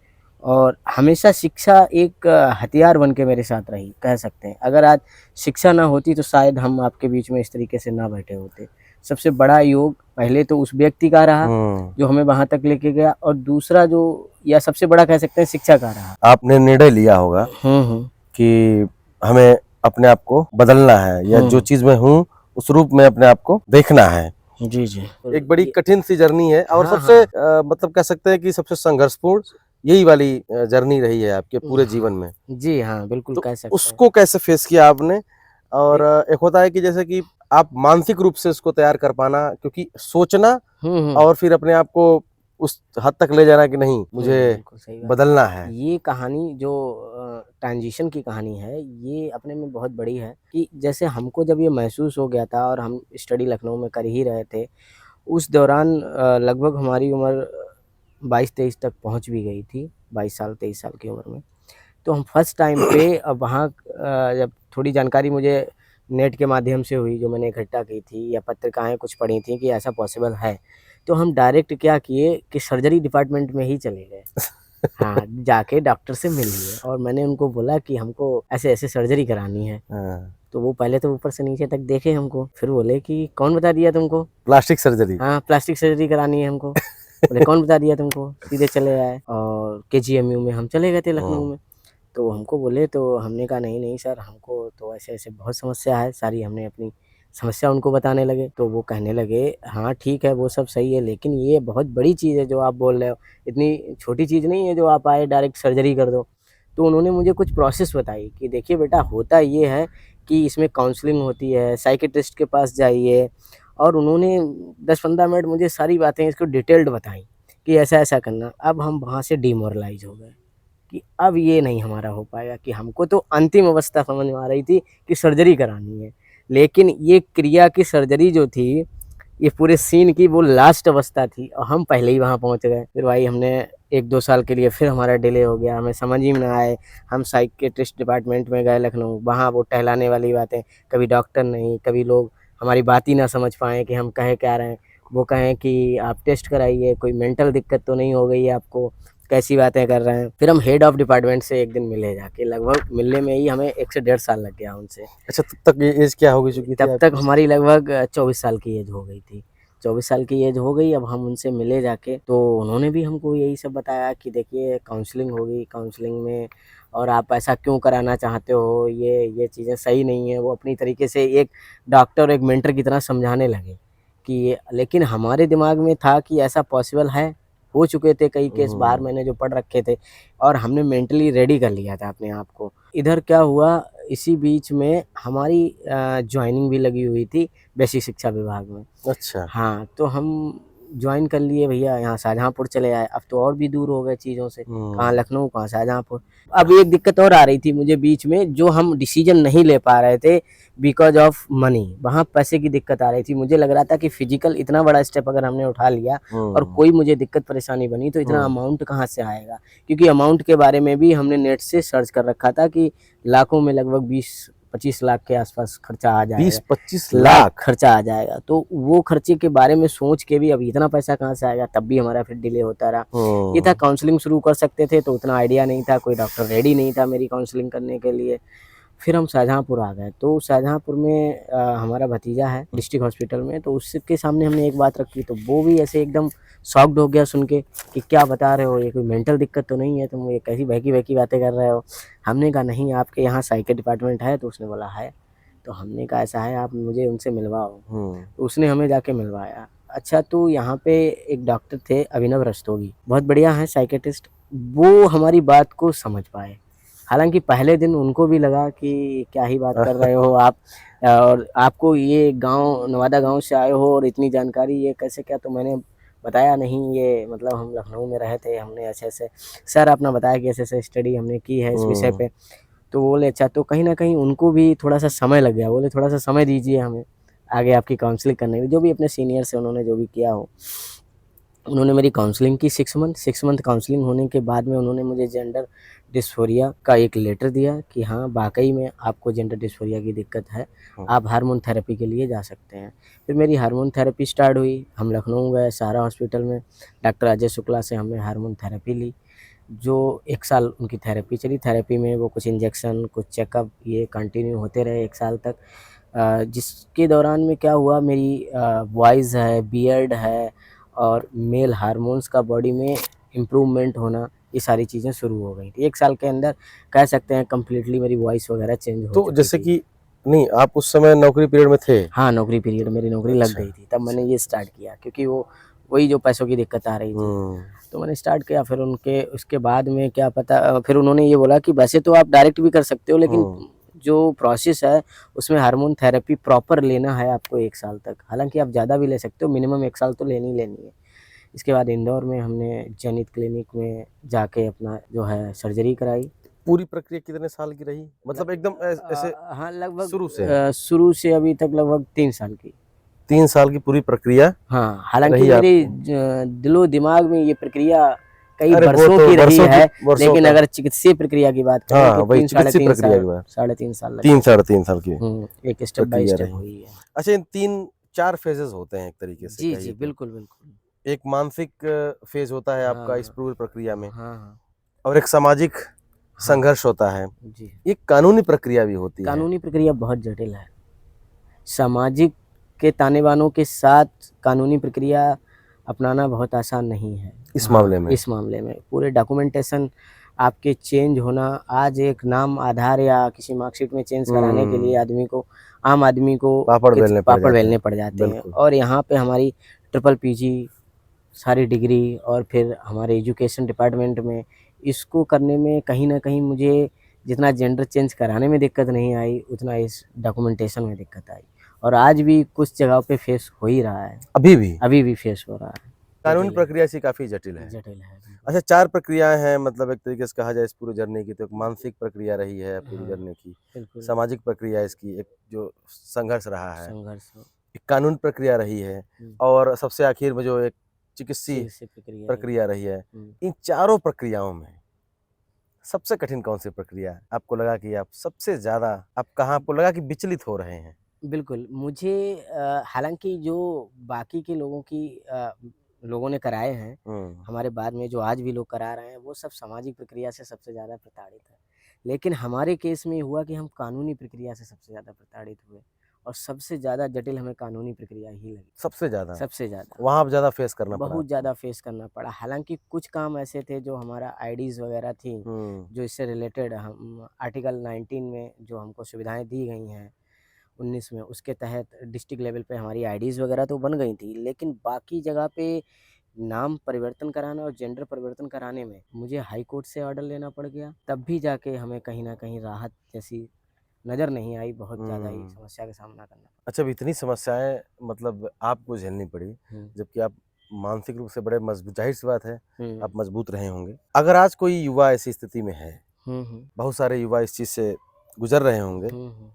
और हमेशा शिक्षा एक हथियार बन के मेरे साथ रही, कह सकते हैं। अगर आज शिक्षा ना होती तो शायद हम आपके बीच में इस तरीके से ना बैठे होते। सबसे बड़ा योग पहले तो उस व्यक्ति का रहा जो हमें वहाँ तक लेके गया, और दूसरा जो, या सबसे बड़ा कह सकते हैं, शिक्षा का रहा। आपने निर्णय लिया होगा कि हमें अपने आप को बदलना है, या जो चीज में हूँ उस रूप में अपने आप को देखना है। जी जी। एक बड़ी कठिन सी जर्नी है, और हाँ, सबसे मतलब कह सकते हैं कि सबसे संघर्षपूर्ण यही वाली जर्नी रही है आपके पूरे जीवन में। जी हाँ, बिल्कुल तो कह सकते हैं। उसको कैसे फेस किया आपने? और एक होता है कि जैसे कि आप मानसिक रूप से उसको तैयार कर पाना, क्योंकि सोचना और फिर अपने आप को उस हद तक ले जाना कि नहीं, मुझे बिल्कुल सही बात। बदलना है। ये कहानी जो ट्रांजिशन की कहानी है, ये अपने में बहुत बड़ी है कि जैसे हमको जब ये महसूस हो गया था और हम स्टडी लखनऊ में कर ही रहे थे, उस दौरान लगभग हमारी उम्र 22-23 तक पहुंच भी गई थी, 22 साल 23 साल की उम्र में। तो हम फर्स्ट टाइम पे वहाँ जब थोड़ी जानकारी मुझे नेट के माध्यम से हुई, जो मैंने इकट्ठा की थी या पत्रिकाएं कुछ पढ़ी थी कि ऐसा पॉसिबल है, तो हम डायरेक्ट क्या किए कि सर्जरी डिपार्टमेंट में ही चले गए। हाँ, जाके डॉक्टर से मिल लिए और मैंने उनको बोला कि हमको ऐसे-ऐसे सर्जरी करानी है। तो वो पहले तो ऊपर से नीचे तक देखे हमको, फिर बोले कि कौन बता दिया तुमको? Plastic surgery. हाँ, प्लास्टिक सर्जरी करानी है हमको। बोले कौन बता दिया तुमको? सीधे चले आए और केजीएमयू में हम चले गए थे लखनऊ में। तो हमको बोले, तो हमने कहा नहीं, नहीं सर, हमको तो ऐसे-ऐसे बहुत समस्या है सारी। हमने अपनी समस्या उनको बताने लगे, तो वो कहने लगे हाँ ठीक है, वो सब सही है, लेकिन ये बहुत बड़ी चीज़ है जो आप बोल रहे हो, इतनी छोटी चीज़ नहीं है जो आप आए डायरेक्ट सर्जरी कर दो। तो उन्होंने मुझे कुछ प्रोसेस बताई कि देखिए बेटा, होता ये है कि इसमें काउंसलिंग होती है, साइकियाट्रिस्ट के पास जाइए, और उन्होंने 10-15 मिनट मुझे सारी बातें इसको डिटेल्ड बताई कि ऐसा-ऐसा करना। अब हम वहाँ से डिमोरलाइज़ हो गए कि अब ये नहीं हमारा हो पाएगा, कि हमको तो अंतिम अवस्था समझ में आ रही थी कि सर्जरी करानी है, लेकिन ये क्रिया की सर्जरी जो थी, ये पूरे सीन की वो लास्ट अवस्था थी और हम पहले ही वहाँ पहुँच गए। फिर भाई हमने 1-2 साल के लिए फिर हमारा डिले हो गया, हमें समझ ही में ना आए। हम साइकियाट्रिस्ट डिपार्टमेंट में गए लखनऊ, वहाँ वो टहलाने वाली बातें, कभी डॉक्टर नहीं, कभी लोग हमारी बात ही ना समझ पाएँ कि हम कह क्या रहे हैं। वो कहें कि आप टेस्ट कराइए, कोई मेंटल दिक्कत तो नहीं हो गई है आपको, कैसी बातें कर रहे हैं। फिर हम हेड ऑफ डिपार्टमेंट से एक दिन मिले जाके, लगभग मिलने में ही हमें 1 से 1.5 साल लग गया उनसे। अच्छा, तब तक ये एज क्या हो चुकी थी तब तक आपकी? हमारी लगभग 24 साल की एज हो गई थी। 24 साल की एज हो गई, अब हम उनसे मिले जाके, तो उन्होंने भी हमको यही सब बताया कि देखिए काउंसलिंग होगी, काउंसलिंग में और आप ऐसा क्यों कराना चाहते हो, ये चीज़ें सही नहीं है। वो अपनी तरीके से एक डॉक्टर और एक मेंटर की तरह समझाने लगे कि, लेकिन हमारे दिमाग में था कि ऐसा पॉसिबल है, हो चुके थे कई केस बाहर, मैंने जो पढ़ रखे थे, और हमने मेंटली रेडी कर लिया था अपने आप को। इधर क्या हुआ, इसी बीच में हमारी जॉइनिंग भी लगी हुई थी बेसिक शिक्षा विभाग में। अच्छा। हाँ, तो हम जॉइन कर लिए भैया, यहाँ शाहजहाँपुर चले आए। अब तो और भी दूर हो गए चीज़ों से, कहाँ लखनऊ, कहाँ शाहजहाँपुर। अब एक दिक्कत और आ रही थी मुझे बीच में, जो हम डिसीजन नहीं ले पा रहे थे बिकॉज़ ऑफ मनी। वहाँ पैसे की दिक्कत आ रही थी। मुझे लग रहा था कि फिजिकल इतना बड़ा स्टेप अगर हमने उठा लिया और कोई मुझे दिक्कत परेशानी बनी, तो इतना अमाउंट कहाँ से आएगा, क्योंकि अमाउंट के बारे में भी हमने नेट से सर्च कर रखा था कि लाखों में लगभग 20-25 लाख के आसपास खर्चा आ जाएगा। 20-25 लाख खर्चा आ जाएगा। तो वो खर्चे के बारे में सोच के भी अब इतना पैसा कहाँ से आएगा, तब भी हमारा फिर डिले होता रहा। ये था काउंसलिंग शुरू कर सकते थे तो उतना आइडिया नहीं था, कोई डॉक्टर रेडी नहीं था मेरी काउंसलिंग करने के लिए। फिर हम शाहजहाँपुर आ गए, तो शाहजहाँपुर में हमारा भतीजा है डिस्ट्रिक्ट हॉस्पिटल में, तो उसके सामने हमने एक बात रखी, तो वो भी ऐसे एकदम शॉक्ड हो गया सुन के कि क्या बता रहे हो, ये कोई मेंटल दिक्कत तो नहीं है, तुम ये कैसी बहकी-बहकी बातें कर रहे हो। हमने कहा नहीं, आपके यहाँ साइकियाट्री डिपार्टमेंट है? तो उसने बोला है। तो हमने कहा ऐसा है, आप मुझे उनसे मिलवाओ। तो उसने हमें जाके मिलवाया। अच्छा, तो यहाँ पे एक डॉक्टर थे अभिनव रस्तोगी, बहुत बढ़िया हैं साइकियाट्रिस्ट। वो हमारी बात को समझ पाए। हालाँकि पहले दिन उनको भी लगा कि क्या ही बात कर रहे हो आप, और आपको ये गाँव, नवादा गाँव से आए हो और इतनी जानकारी, ये कैसे क्या? तो मैंने बताया नहीं, ये मतलब हम लखनऊ में रहे थे, हमने ऐसे-ऐसे, सर आपने बताया कि ऐसे-ऐसे स्टडी हमने की है इस विषय पे। तो बोले अच्छा, तो कहीं न कहीं उनको भी थोड़ा-सा समय लग गया। बोले थोड़ा-सा समय दीजिए हमें, आगे आपकी काउंसलिंग करने में, जो भी अपने सीनियर से उन्होंने जो भी किया हो। उन्होंने मेरी काउंसलिंग की 6 मंथ काउंसलिंग होने के बाद में उन्होंने मुझे जेंडर डिस्फोरिया का एक लेटर दिया कि हाँ, वाक़ई में आपको जेंडर डिस्फोरिया की दिक्कत है, आप हार्मोन थेरेपी के लिए जा सकते हैं। फिर मेरी हार्मोन थेरेपी स्टार्ट हुई। हम लखनऊ गए सहारा हॉस्पिटल में, डॉक्टर अजय शुक्ला से हमने हार्मोन थेरेपी ली। जो 1 साल उनकी थेरेपी चली। थेरेपी में वो कुछ इंजेक्शन, कुछ चेकअप ये कंटिन्यू होते रहे 1 साल तक। जिसके दौरान में क्या हुआ, मेरी वॉइस है, बियर्ड है और मेल हार्मोन्स का बॉडी में इम्प्रूवमेंट होना, ये सारी चीज़ें शुरू हो गई थी। 1 साल के अंदर कह सकते हैं कंप्लीटली मेरी वॉइस वगैरह चेंज हो तो चुकी जैसे थी। कि नहीं, आप उस समय नौकरी पीरियड में थे? हाँ, नौकरी पीरियड मेरी नौकरी लग अच्छा, गई थी, तब मैंने अच्छा। ये स्टार्ट किया क्योंकि वही जो पैसों की दिक्कत आ रही थी। हुँ, तो मैंने स्टार्ट किया, फिर उनके उसके बाद में क्या पता फिर उन्होंने ये बोला कि वैसे तो आप डायरेक्ट भी कर सकते हो, लेकिन हुँ। जो प्रोसेस है उसमें हार्मोन थेरेपी प्रॉपर लेना है आपको 1 साल तक। हालाँकि आप ज़्यादा भी ले सकते हो, मिनिमम 1 साल तो लेनी ही लेनी है। इसके बाद इंदौर में हमने जेनिथ क्लिनिक में जाके अपना जो है सर्जरी कराई। पूरी प्रक्रिया कितने साल की रही? मतलब एकदम ऐसे हाँ, लगभग शुरू से? शुरू से अभी तक लगभग 3 साल की। 3 साल की पूरी प्रक्रिया हाँ, हालाँकि रही मेरे आपकी? दिलो-दिमाग में ये प्रक्रिया कई अरे वो बरसों तो की रही है, वर्षों लेकिन का। अगर चिकित्सीय प्रक्रिया की बात करें हाँ, तो वही चिकित्सीय प्रक्रिया की बात। साढ़े 3 साल लग 3 गए। साढ़े 3 साल की एक स्टेप बाय प्रक्रिया स्टेप रही। हुई है। अच्छा, इन 3-4 फ़ेजेज़ होते हैं एक तरीके से जी, कहिए जी, तो। बिल्कुल, बिल्कुल। एक मानसिक फ़ेज़ होता है आपका इस हाँ, पूरी प्रक्रिया में, हाँ, हाँ, और एक सामाजिक हाँ, संघर्ष होता है। जी। एक कानूनी प्रक्रिया भी होती है। कानूनी प्रक्रिया बहुत जटिल है। सामाजिक के ताने-बानों के साथ कानूनी प्रक्रिया अपनाना बहुत आसान नहीं है। इस हाँ, मामले में। इस मामले में पूरे डॉक्यूमेंटेशन आपके चेंज होना, आज एक नाम आधार या किसी मार्कशीट में चेंज कराने के लिए हुँ, आम आदमी को पापड़ कित बेलने पड़ पापड़ जाते हैं। बेलने पड़ जाते हैं। बिल्कुल। और यहाँ पे हमारी ट्रिपल पीजी सारी डिग्री और फिर हमारे एजुकेशन डिपार्टमेंट में इसको करने में कहीं न कहीं मुझे जितना जेंडर चेंज कराने में दिक्कत नहीं आई, उतना इस डॉक्यूमेंटेशन में दिक्कत आई। और आज भी कुछ जगह पे फेस हो ही रहा है, अभी भी अभी भी फेस हो रहा है। कानूनी जटिल है, प्रक्रिया से काफ़ी जटिल है। जटिल है, बिल्कुल। अच्छा, 4 प्रक्रियाएँ हैं, मतलब एक तरीके से कहा जाए इस पूरे जर्नी की, तो एक मानसिक प्रक्रिया रही है पूरी हाँ, जर्नी की, बिल्कुल, सामाजिक प्रक्रिया इसकी एक जो संघर्ष रहा है, संघर्ष हो। एक कानूनी प्रक्रिया रही है, हुँ, और सबसे आखिर में जो एक चिकित्सीय चिकित्सीय प्रक्रिया रही प्रक्रिया है। रही है। हुँ। इन चारों प्रक्रियाओं में सबसे कठिन कौन-सी प्रक्रिया है? आपको लगा कि आप सबसे ज़्यादा, आप कहाँ आपको लगा कि विचलित हो रहे हैं? बिल्कुल, मुझे हालाँकि जो बाकी के लोगों ने कराए हैं, हुँ, हमारे बाद में जो आज भी लोग करा रहे हैं, वो सब सामाजिक प्रक्रिया से सबसे ज़्यादा प्रताड़ित हैं। लेकिन हमारे केस में हुआ कि हम कानूनी प्रक्रिया से सबसे ज़्यादा प्रताड़ित हुए और सबसे ज़्यादा जटिल हमें कानूनी प्रक्रिया ही लगी, सबसे ज़्यादा? सबसे ज़्यादा। वहाँ आप ज़्यादा फेस करना पड़ा बहुत आपको? ज़्यादा फेस करना पड़ा। हालाँकि कुछ काम ऐसे थे जो हमारा आईडीज़ वगैरह थी, हुँ, जो इससे रिलेटेड हम आर्टिकल 19 में जो हमको सुविधाएँ दी गई हैं 19 में, उसके तहत डिस्ट्रिक्ट लेवल पे हमारी आईडीज़ वगैरह तो बन गई थी, लेकिन बाकी जगह पे नाम परिवर्तन कराना और जेंडर परिवर्तन कराने में मुझे हाई कोर्ट से ऑर्डर लेना पड़ गया। तब भी जाके हमें कहीं न कहीं राहत जैसी नज़र नहीं आई, बहुत ज़्यादा ही हुँ। समस्या का सामना करना अच्छा, अब इतनी समस्याएँ मतलब आपको झेलनी पड़ी, हुँ, जबकि आप मानसिक रूप से बड़े मजबूत, ज़ाहिर-सी बात है, हुँ, आप मजबूत रहे होंगे। अगर आज कोई युवा ऐसी स्थिति में है, हुँ, हुँ, बहुत सारे युवा इस चीज़ से गुज़र रहे होंगे, हुँ, हुँ।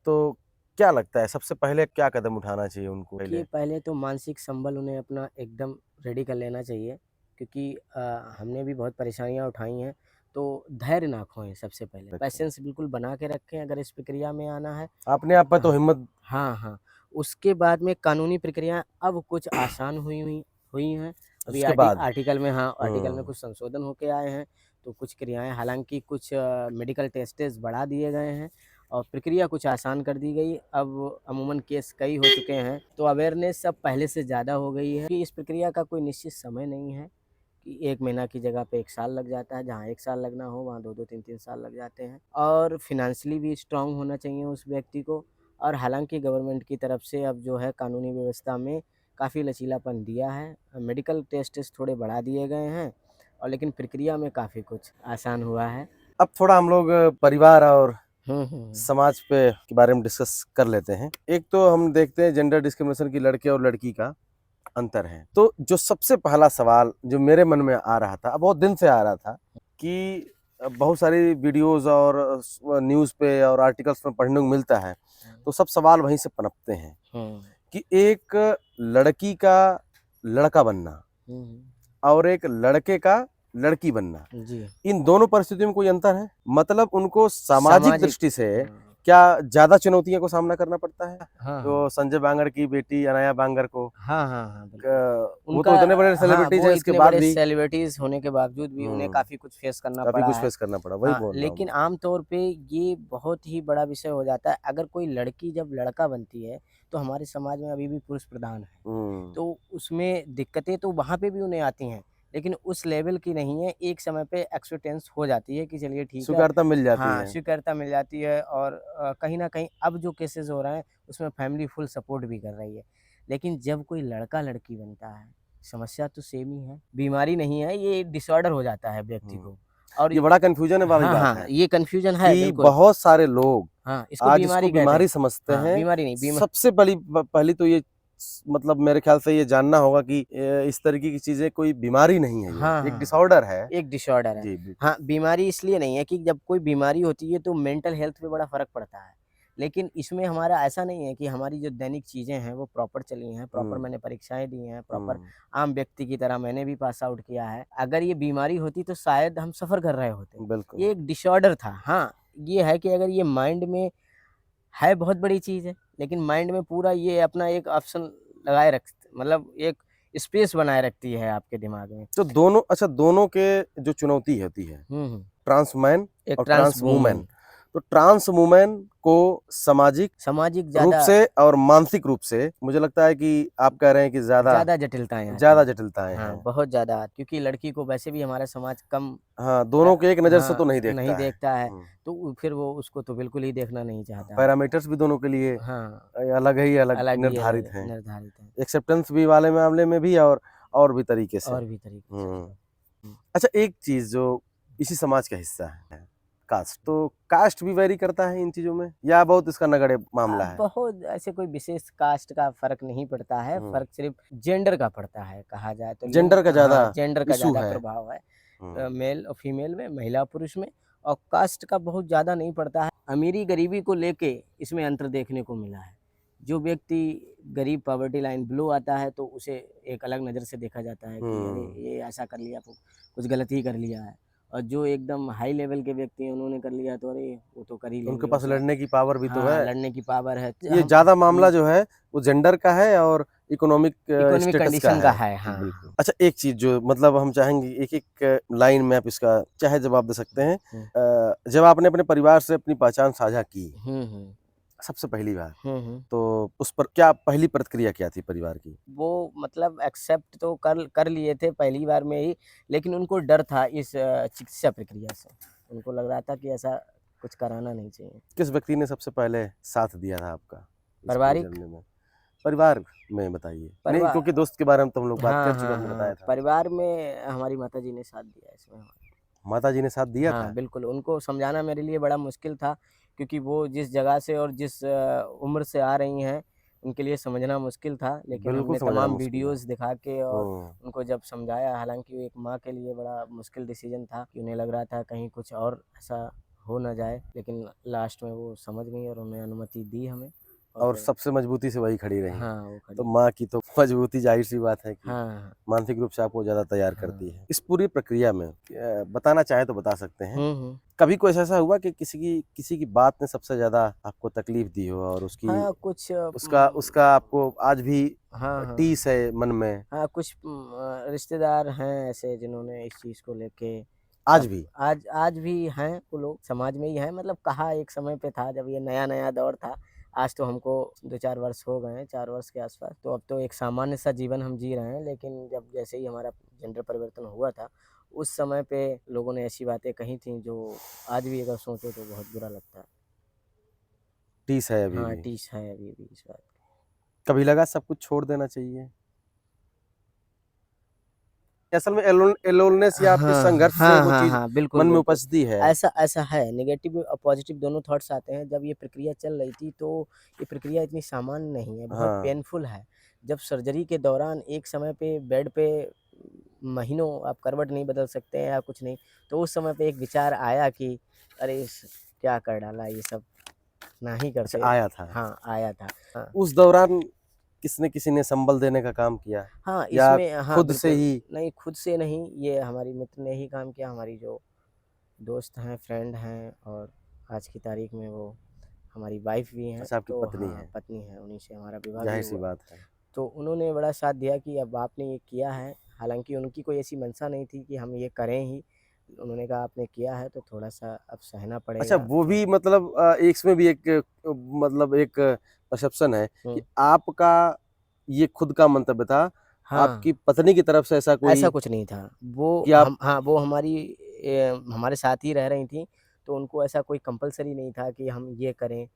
तो क्या लगता है सबसे पहले क्या कदम उठाना चाहिए उनको कि पहले? पहले तो मानसिक संबल उन्हें अपना एकदम रेडी कर लेना चाहिए क्योंकि हमने भी बहुत परेशानियाँ उठाई हैं, तो धैर्य ना खोएँ सबसे पहले। अच्छा, पैशेंस बिल्कुल बना के रखें अगर इस प्रक्रिया में आना है। अपने आप में तो हाँ, हिम्मत। हाँ, हाँ। उसके बाद में कानूनी प्रक्रिया अब कुछ आसान हुई हैं। अभी उसके बाद? आर्टिकल में हुँ, कुछ संशोधन होके आए हैं, तो कुछ क्रियाएँ हालाँकि कुछ मेडिकल टेस्टेज़ बढ़ा दिए गए हैं और प्रक्रिया कुछ आसान कर दी गई। अब अमूमन केस कई हो चुके हैं, तो अवेयरनेस अब पहले से ज़्यादा हो गई है कि इस प्रक्रिया का कोई निश्चित समय नहीं है कि 1 महीना की जगह पे 1 साल लग जाता है, जहाँ 1 साल लगना हो वहाँ 2-2 3-3 साल लग जाते हैं। और फ़ाइनेंशियली भी स्ट्रॉन्ग होना चाहिए उस व्यक्ति को। और हालाँकि गवर्नमेंट की तरफ से अब जो है कानूनी व्यवस्था में काफ़ी लचीलापन दिया है। मेडिकल टेस्ट्स थोड़े बढ़ा दिए गए हैं और लेकिन प्रक्रिया में काफ़ी कुछ आसान हुआ है। अब थोड़ा हम लोग परिवार और हुँ, हुँ, हुँ। समाज पे के बारे में डिस्कस कर लेते हैं। एक तो हम देखते हैं जेंडर डिस्क्रिमिनेशन की लड़के और लड़की का अंतर है। तो जो सबसे पहला सवाल जो मेरे मन में आ रहा था, बहुत दिन से आ रहा था कि बहुत सारी वीडियोज़ और न्यूज़ पे और आर्टिकल्स में पढ़ने को मिलता है, तो सब सवाल वहीं से पनपते हैं हुँ, कि एक लड़की का लड़का बनना हुँ, हुँ। और एक लड़के का लड़की बनना, जी। इन दोनों परिस्थितियों में कोई अंतर है? मतलब उनको सामाजिक सामाजिक दृष्टि से हाँ। क्या ज्यादा चुनौतियों को सामना करना पड़ता है हाँ तो संजय बांगर की बेटी अनाया बांगर को? हाँ हाँ हाँ बिल्कुल। वो तो इतने बड़े हाँ, सेलिब्रिटीज वो हैं, इसके इतने बाद बड़े भी सेलिब्रिटीज होने के बावजूद भी उन्हें हम्म, काफी कुछ फेस करना काफी पड़ा कुछ है। फेस करना पड़ा, वही हाँ, बोल रहा हूँ लेकिन मैं। आम तौर पे ये बहुत ही बड़ा विषय हो जाता है। अगर कोई लड़की जब लड़का बनती है तो हमारे समाज में अभी भी पुरुष प्रधान है, हम्म, तो उसमें दिक्कतें तो वहाँ पे भी उन्हें आती हैं, लेकिन उस लेवल की नहीं है। एक समय पे एक्सेप्टेंस हो जाती है कि चलिए ठीक है, स्वीकार्यता मिल जाती हाँ, है। स्वीकार्यता मिल जाती है। और कहीं न कहीं अब जो केसेज़ हो रहे हैं उसमें फैमिली फुल सपोर्ट भी कर रही है। लेकिन जब कोई लड़का-लड़की बनता है, समस्या तो सेम ही है, बीमारी नहीं है, ये डिसऑर्डर हो जाता है व्यक्ति हम्म, को। और ये बड़ा कंफ्यूजन वाली हाँ, बात हाँ, है ये कन्फ्यूज़न है कि बिल्कुल। बहुत सारे लोग हाँ, इसको आज इसको बीमारी कहते बीमारी हैं। समझते हाँ, हैं। बीमारी नहीं, सबसे पहली तो ये मतलब मेरे ख्याल से ये जानना होगा कि इस तरीके की चीजें कोई बीमारी नहीं है, हाँ, ये एक हाँ, डिसऑर्डर है। एक डिसऑर्डर है। जी बिल्कुल। हाँ, बीमारी इसलिए नहीं है कि जब कोई बीमारी होती है तो मेंटल हेल्थ पे बड़ा फ़र्क पड़ता है। लेकिन इसमें हमारा ऐसा नहीं है कि हमारी जो दैनिक चीज़ें हैं वो प्रॉपर चली हैं, प्रॉपर हम्म, मैंने परीक्षाएँ दी हैं, प्रॉपर हम्म, आम व्यक्ति की तरह मैंने भी पास आउट किया है। अगर ये बीमारी होती तो शायद हम सफ़र कर रहे होते। बिल्कुल। ये एक डिसऑर्डर था। हाँ, ये है कि अगर ये माइंड में है बहुत बड़ी चीज़ है, लेकिन माइंड में पूरा ये अपना एक ऑप्शन लगाए रख मतलब एक स्पेस बनाए रखती है आपके दिमाग में। तो दोनों, अच्छा, दोनों के जो चुनौती होती है, हुँ। ट्रांस मैन एक और ट्रांस ट्रांस वुमेन, वूमेन, तो ट्रांस वुमेन को सामाजिक सामाजिक रूप ज़्यादा से और मानसिक रूप से मुझे लगता है कि आप कह रहे हैं कि ज्यादा ज़्यादा जटिलताएँ आती ज्यादा हैं। जटिलताएं हाँ, हैं। बहुत ज़्यादा, क्योंकि लड़की को वैसे भी हमारा समाज कम हाँ, दोनों के एक नज़र से तो हाँ, नहीं नहीं देखता है। देखता है, तो फिर वो उसको तो बिल्कुल ही देखना नहीं चाहता है। पैरामीटर्स भी दोनों के लिए हाँ, अलग अलग ही अलग निर्धारित हैं। निर्धारित है, एक्सेप्टेंस भी वाले मामले में भी और भी तरीके से। और भी तरीके से। हम्म। हुँ। अच्छा, एक चीज जो इसी समाज का हिस्सा है, कास्ट, तो कास्ट भी वेरी करता है इन चीजों में या बहुत इसका नगण्य मामला है? बहुत ऐसे कोई विशेष कास्ट का फ़र्क नहीं पड़ता है, हम्म, फ़र्क सिर्फ़ जेंडर का पड़ता है, कहा जाए तो लिंग। जेंडर का ज्यादा हाँ, जेंडर का इशू ज़्यादा है। प्रभाव है। हम्म, मेल और फीमेल में, महिला पुरुष में। और कास्ट का बहुत ज़्यादा नहीं पड़ता है। अमीरी गरीबी को लेके इसमें अंतर देखने को मिला है। जो व्यक्ति गरीब पॉवर्टी लाइन बिलो आता है तो उसे एक अलग नज़र से देखा जाता है कि अरे हम्म, ये ऐसा कर लिया तो कुछ गलत ही कर लिया है। और जो एकदम हाई लेवल के व्यक्ति हैं उन्होंने कर लिया तो अरे वो तो कर ही उनके लेंगे पास उसका। लड़ने की पावर भी तो हाँ, है। लड़ने की पावर है। ये हम ज्यादा मामला जो है वो जेंडर का है और इकोनॉमिक इकोनॉमिक स्टेटस का कंडीशन का है। है। हाँ, बिल्कुल। हाँ। अच्छा, एक चीज जो मतलब हम चाहेंगे एक एक लाइन में आप इसका चाहे जवाब दे सकते हैं। हुँ, जब आपने अपने परिवार से अपनी पहचान साझा की हुँ, हुँ, सबसे पहली बार, हुँ, हुँ। तो उस पर क्या पहली प्रतिक्रिया क्या थी परिवार की? वो मतलब एक्सेप्ट तो कर लिए थे पहली बार में ही, लेकिन उनको डर था इस चिकित्सा प्रक्रिया से। उनको लग रहा था कि ऐसा कुछ कराना नहीं चाहिए। किस व्यक्ति ने सबसे पहले साथ दिया था आपका इस पूरे पारिवारिक जर्नी में? परिवार में बताइए, नहीं परिवा क्योंकि दोस्त के बारे में तो हम लोग बात हाँ, कर चुके, हाँ, आपने हाँ। बताया था। परिवार में हमारी माताजी ने साथ दिया इसमें हमारे। माता जी ने साथ दिया हाँ, था? बिल्कुल, उनको समझाना मेरे लिए बड़ा मुश्किल था, क्योंकि वो जिस जगह से और जिस उम्र से आ रही हैं, उनके लिए समझना मुश्किल था। लेकिन बिल्कुल हमने समझना तमाम मुश्किल है। वीडियोज़ दिखा के और हम्म, उनको जब समझाया, हालाँकि वो एक माँ के लिए बड़ा मुश्किल डिसीज़न था कि उन्हें लग रहा था कहीं कुछ और ऐसा हो ना जाए, लेकिन लास्ट में वो समझ गईं और उन्होंने अनुमति दी हमें। और और फिर सबसे मजबूती से वही खड़ी रही। हाँ, वो तो खड़ी माँ की तो मजबूती जाहिर सी बात है कि हाँ, मानसिक रूप से आपको ज़्यादा तैयार करती हाँ। है। इस पूरी प्रक्रिया में बताना चाहे तो बता सकते हैं, हुँ, हुँ। कभी कोई ऐसा हुआ कि किसी की बात ने सबसे ज़्यादा आपको तकलीफ दी हो और उसकी हाँ, कुछ उसका उसका आपको आज भी हाँ, हाँ। टीस है मन में? हाँ, कुछ रिश्तेदार हैं ऐसे जिन्होंने इस चीज़ को लेके आज अब भी? आज भी हैं वो लोग, समाज में ही हैं। मतलब कहा एक समय पे था जब ये नया-नया दौर था। आज तो हमको 2-4 वर्ष हो गए हैं, 4 वर्ष के आस-पास। तो अब तो एक सामान्य सा जीवन हम जी रहे हैं, लेकिन जब जैसे ही हमारा जेंडर परिवर्तन हुआ था, उस समय पे लोगों ने ऐसी बातें कही थी जो आज भी अगर सोचो तो बहुत बुरा लगता है। टीस है अभी हाँ, भी? टीस है अभी भी इस बात की। कभी लगा सब कुछ छोड़ देना चाहिए? असल में एलोननेस या आपके हाँ, संघर्ष से हाँ, वो हाँ, चीज़ हाँ, बिल्कुल, मन में बिल्कुल। उपजती है। ऐसा ऐसा है, नेगेटिव और पॉज़िटिव दोनों थॉट्स आते हैं। जब ये प्रक्रिया चल रही थी तो ये प्रक्रिया इतनी सामान्य नहीं है, बहुत हाँ, पेनफुल है। जब सर्जरी के दौरान एक समय पे बेड पे महीनों आप करवट नहीं बदल सकते हैं या कुछ नहीं, तो उस समय पे एक विचार आया कि अरे! क्या कर डाला ये सब, ना ही अच्छा, करते। आया था। हाँ, आया था। हाँ। उस दौरान किसी ने संबल देने का काम किया हाँ, या इसमें हाँ, खुद से बिल्कुल। ही? नहीं, खुद से नहीं, ये हमारी मित्र ने ही काम किया, हमारी जो दोस्त हैं, फ्रेंड हैं और आज की तारीख में वो हमारी वाइफ भी हैं। अच्छा, आपकी तो पत्नी हाँ, है, पत्नी है, उन्हीं से हमारा विवाह भी जाहिर-सी हुआ। बात है। तो उन्होंने बड़ा साथ दिया कि अब आपने ये किया है, हालाँकि उनकी कोई ऐसी मंशा नहीं थी कि हम ये करें ही। उन्होंने कहा आपने किया है तो थोड़ा-सा अब सहना अच्छा, पड़ेगा वो तो भी मतलब इसमें भी एक मतलब एक परसेप्शन है कि हुँ, आपका ये खुद का मंतव्य था, हाँ, आपकी पत्नी की तरफ से ऐसा ऐसा कोई कुछ नहीं था। वो कि आप हम हाँ, वो हमारी हमारे साथ ही रह रही थीं, तो उनको ऐसा कोई कंपल्सरी नहीं था कि हम ये करें,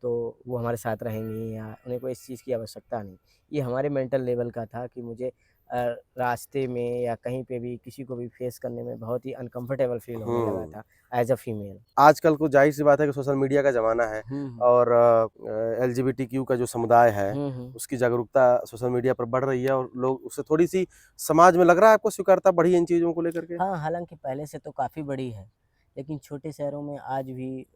तो वो हमारे साथ रहेंगी या उन्हें कोई इस चीज़ की आवश्यकता नहीं। ये हमारे मेंटल लेवल का था कि मुझे रास्ते में या कहीं पे भी किसी को भी फेस करने में बहुत ही अनकम्फ़र्टेबल फ़ील होने लगा हुँ। था एज़ अ फीमेल। आजकल को ज़ाहिर-सी बात है कि सोशल मीडिया का ज़माना है हुँ, हुँ। और एलजीबीटीक्यू का जो समुदाय है, हुँ, हुँ। उसकी जागरूकता सोशल मीडिया पर बढ़ रही है और लोग उससे थोड़ी-सी समाज में लग रहा है आपको स्वीकारता बढ़ी है इन चीज़ों को लेकर के? हाँ, हालाँकि पहले से तो काफ़ी बड़ी है, लेकिन छोटे शहरों में आज भी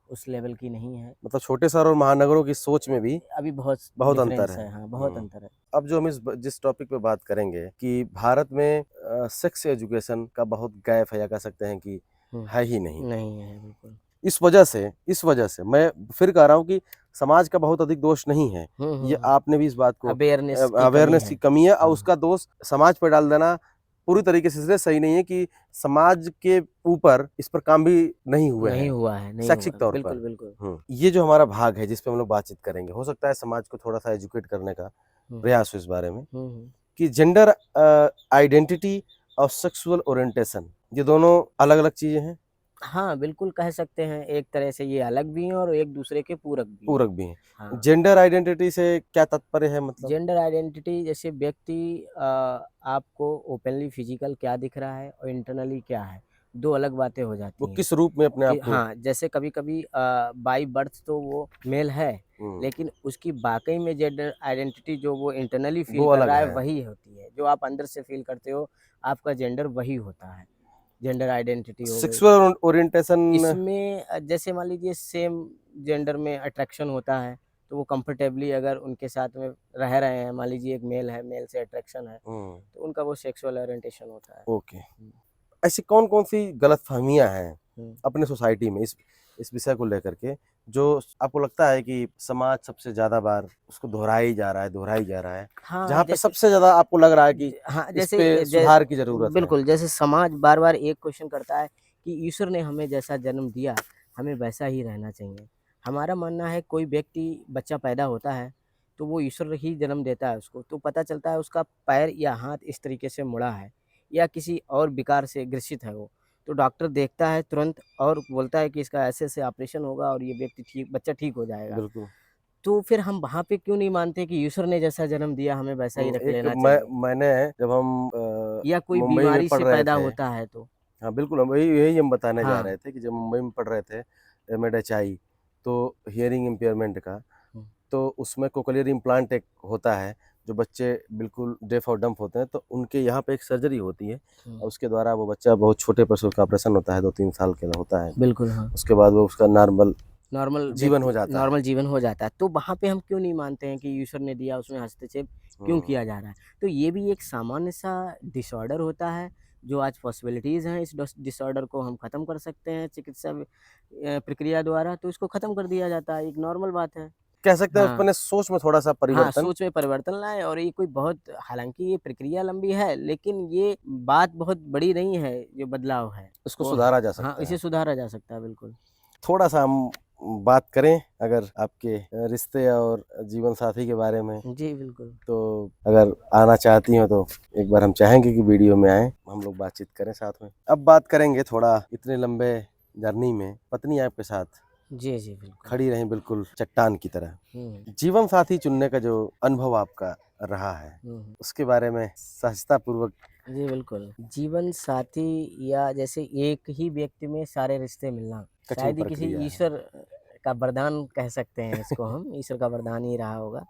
उस लेवल की नहीं है। मतलब छोटे शहर और महानगरों की सोच में भी अभी बहुत बहुत अंतर डिफ़रेंस है। है, हाँ, बहुत हुँ। अंतर है। अब जो हम जिस टॉपिक पे बात करेंगे कि भारत में सेक्स एजुकेशन का बहुत गैप है या कह सकते हैं कि हुँ, है ही नहीं। नहीं है बिल्कुल। इस वजह से मैं फिर कह रहा हूँ कि समाज का बहुत अधिक दोष नहीं है। हुँ, हुँ, ये हुँ। आपने भी इस बात को अवेयरनेस की कमी अवेयरनेस है। की कमी है और हाँ, उसका दोष समाज पर डाल देना पूरी तरीके से इसलिए सही नहीं है कि समाज के ऊपर इस पर काम भी नहीं हुए नहीं हैं, हुआ है, नहीं हुआ शैक्षिक है। तौर बिल्कुल, पर। बिल्कुल। ये जो हमारा भाग है जिस पे हम लोग बातचीत करेंगे, हो सकता है समाज को थोड़ा-सा एजुकेट करने का हुँ, प्रयास हो इस बारे में हुँ, हुँ। कि जेंडर आइडेंटिटी और सेक्सुअल ओरिएंटेशन ये दोनों अलग-अलग चीज़ें हैं, हाँ, बिल्कुल कह सकते हैं, एक तरह से ये अलग भी हैं और एक दूसरे के पूरक भी हैं। पूरक भी हैं। हाँ, जेंडर आइडेंटिटी से क्या तात्पर्य है मतलब? जेंडर आइडेंटिटी जैसे व्यक्ति आपको ओपनली फिज़िकल क्या दिख रहा है और इंटरनली क्या है, 2 अलग बातें हो वो जाती हैं। किस रूप में अपने कि आप को हाँ, जैसे कभी-कभी बाय बर्थ तो वो मेल है, हुँ, लेकिन उसकी वाक़ई में जेंडर आइडेंटिटी जो वो इंटरनली फ़ील वो कर अलग रहा है, है। वही होती है। जो आप अंदर से फ़ील करते हो, आपका जेंडर वही होता है। जेंडर आइडेंटिटी हो गई। सेक्सुअल ओरिएंटेशन इसमें जैसे मान लीजिए सेम जेंडर में अट्रैक्शन होता है, तो वो कंफर्टेबली अगर उनके साथ में रह रहे हैं, मान लीजिए एक मेल है, मेल से अट्रैक्शन है, हुँ, तो उनका वो सेक्सुअल ओरिएंटेशन होता है। ओके। हुँ, ऐसी कौन-कौन सी गलतफ़हमियाँ हैं हुँ। अपने सोसाइटी में इस विषय को लेकर के, जो आपको लगता है कि समाज सबसे ज़्यादा बार उसको दोहराया जा रहा है, हाँ, जहाँ पे सबसे ज़्यादा आपको लग रहा है कि हाँ, इस जैसे पे ज सुधार की ज़रूरत है? बिल्कुल, जैसे समाज बार-बार एक क्वेश्चन करता है कि ईश्वर ने हमें जैसा जन्म दिया, हमें वैसा ही रहना चाहिए। हमारा मानना है कोई व्यक्ति बच्चा पैदा होता है, तो वो ईश्वर ही जन्म देता है उसको, तो पता चलता है उसका पैर या हाथ इस तरीके से मुड़ा है या किसी और विकार से ग्रसित है वो। तो डॉक्टर देखता है तुरंत और बोलता है कि इसका ऐसे-ऐसे ऑपरेशन होगा और ये व्यक्ति ठीक बच्चा ठीक हो जाएगा। बिल्कुल। तो फिर हम वहाँ पे क्यों नहीं मानते कि ईश्वर ने जैसा जन्म दिया, हमें वैसा ही रख एक लेना चाहिए? मैंने जब हम या कोई मुंबई में बीमारी पढ़ से रहे पैदा थे होता है तो। हाँ, बिल्कुल हम यही हम बताने जा हाँ। रहे थे कि जब मुंबई में पढ़ रहे थे एमएडएचआई तो हियरिंग इम्पेयरमेंट का, हुँ, तो उसमें कोक्लियर इम्प्लांट एक होता है, जो बच्चे बिल्कुल डेफ और डंफ होते हैं, तो उनके यहाँ पे एक सर्जरी होती है हुँ। और उसके द्वारा वो बच्चा बहुत छोटे पर से उसका ऑपरेशन होता है, 2-3 साल का होता है। बिल्कुल, हाँ। उसके बाद वो उसका नॉर्मल जीवन हो जाता है। नॉर्मल जीवन हो जाता है। तो वहाँ पे हम क्यों नहीं मानते हैं कि ईश्वर ने दिया उसमें हस्तक्षेप क्यों हुँ, किया जा रहा है? तो ये भी एक सामान्य-सा डिसऑर्डर होता है, जो आज पॉसिबिलिटीज़ हैं इस डिसऑर्डर को हम ख़त्म कर सकते हैं चिकित्सा प्रक्रिया द्वारा, तो इसको ख़त्म कर दिया जाता है, एक नॉर्मल बात है। कह सकते हैं हाँ। अपने सोच में थोड़ा-सा हाँ, परिवर्तन सोच में परिवर्तन लाएँ और ये कोई बहुत हालाँकि ये प्रक्रिया लंबी है, लेकिन ये बात बहुत बड़ी नहीं है, जो बदलाव है। उसको वो सुधारा जा हाँ, सकता है। इसे सुधारा जा सकता है, बिल्कुल। थोड़ा-सा हम बात करें अगर आपके रिश्ते और जीवन साथी के बारे में जी, बिल्कुल। तो अगर आना चाहती हो तो एक बार हम चाहेंगे कि वीडियो में आएँ, हम लोग बातचीत करें साथ में। अब बात करेंगे थोड़ा इतने लंबे जर्नी में पत्नी आपके साथ जी, जी, बिल्कुल। खड़ी रहीं बिल्कुल चट्टान की तरह। हुँ, जीवन साथी चुनने का जो अनुभव आपका रहा है, हुँ, हुँ। उसके बारे में सहजतापूर्वक जी, बिल्कुल। जीवन साथी या जैसे एक ही व्यक्ति में सारे रिश्ते मिलना, कठिन शायद ही किसी प्रक्रिया है। ईश्वर का वरदान कह सकते हैं इसको हम, ईश्वर का वरदान ही रहा होगा।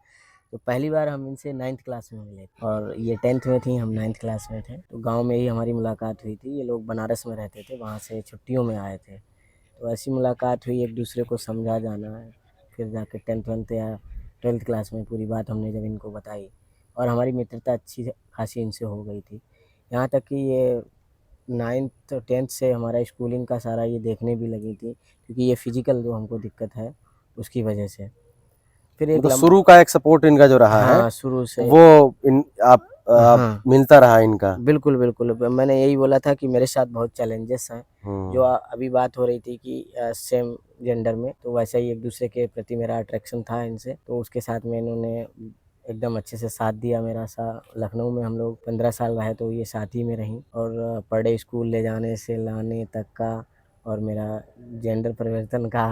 तो पहली बार हम इनसे 9th क्लास में मिले और ये 10th में थीं, हम 9th क्लास में थे। तो गाँव में ही हमारी मुलाकात हुई थी। ये लोग बनारस में रहते थे, वहाँ से छुट्टियों में आए थे। तो ऐसी मुलाकात हुई, एक-दूसरे को समझा जाना है। फिर जाके 10th-वेंथ या 12th क्लास में पूरी बात हमने जब इनको बताई और हमारी मित्रता अच्छी खासी इनसे हो गई थी। यहाँ तक कि ये 9th 10th से हमारा स्कूलिंग का सारा ये देखने भी लगी थी क्योंकि ये फ़िज़िकल जो हमको दिक्कत है, उसकी वजह से फिर एक मतलब शुरू का एक सपोर्ट इनका जो रहा है हाँ शुरू से वो आप हाँ मिलता रहा इनका। बिल्कुल बिल्कुल मैंने यही बोला था कि मेरे साथ बहुत चैलेंजेस हैं जो हम्म। अभी बात हो रही थी कि सेम जेंडर में तो वैसा ही एक दूसरे के प्रति मेरा अट्रैक्शन था इनसे तो उसके साथ में इन्होंने एकदम अच्छे से साथ दिया मेरा लखनऊ में हम लोग 15 साल रहे तो ये साथ ही में रहीं और पर डे स्कूल ले जाने से लाने तक का और मेरा जेंडर परिवर्तन का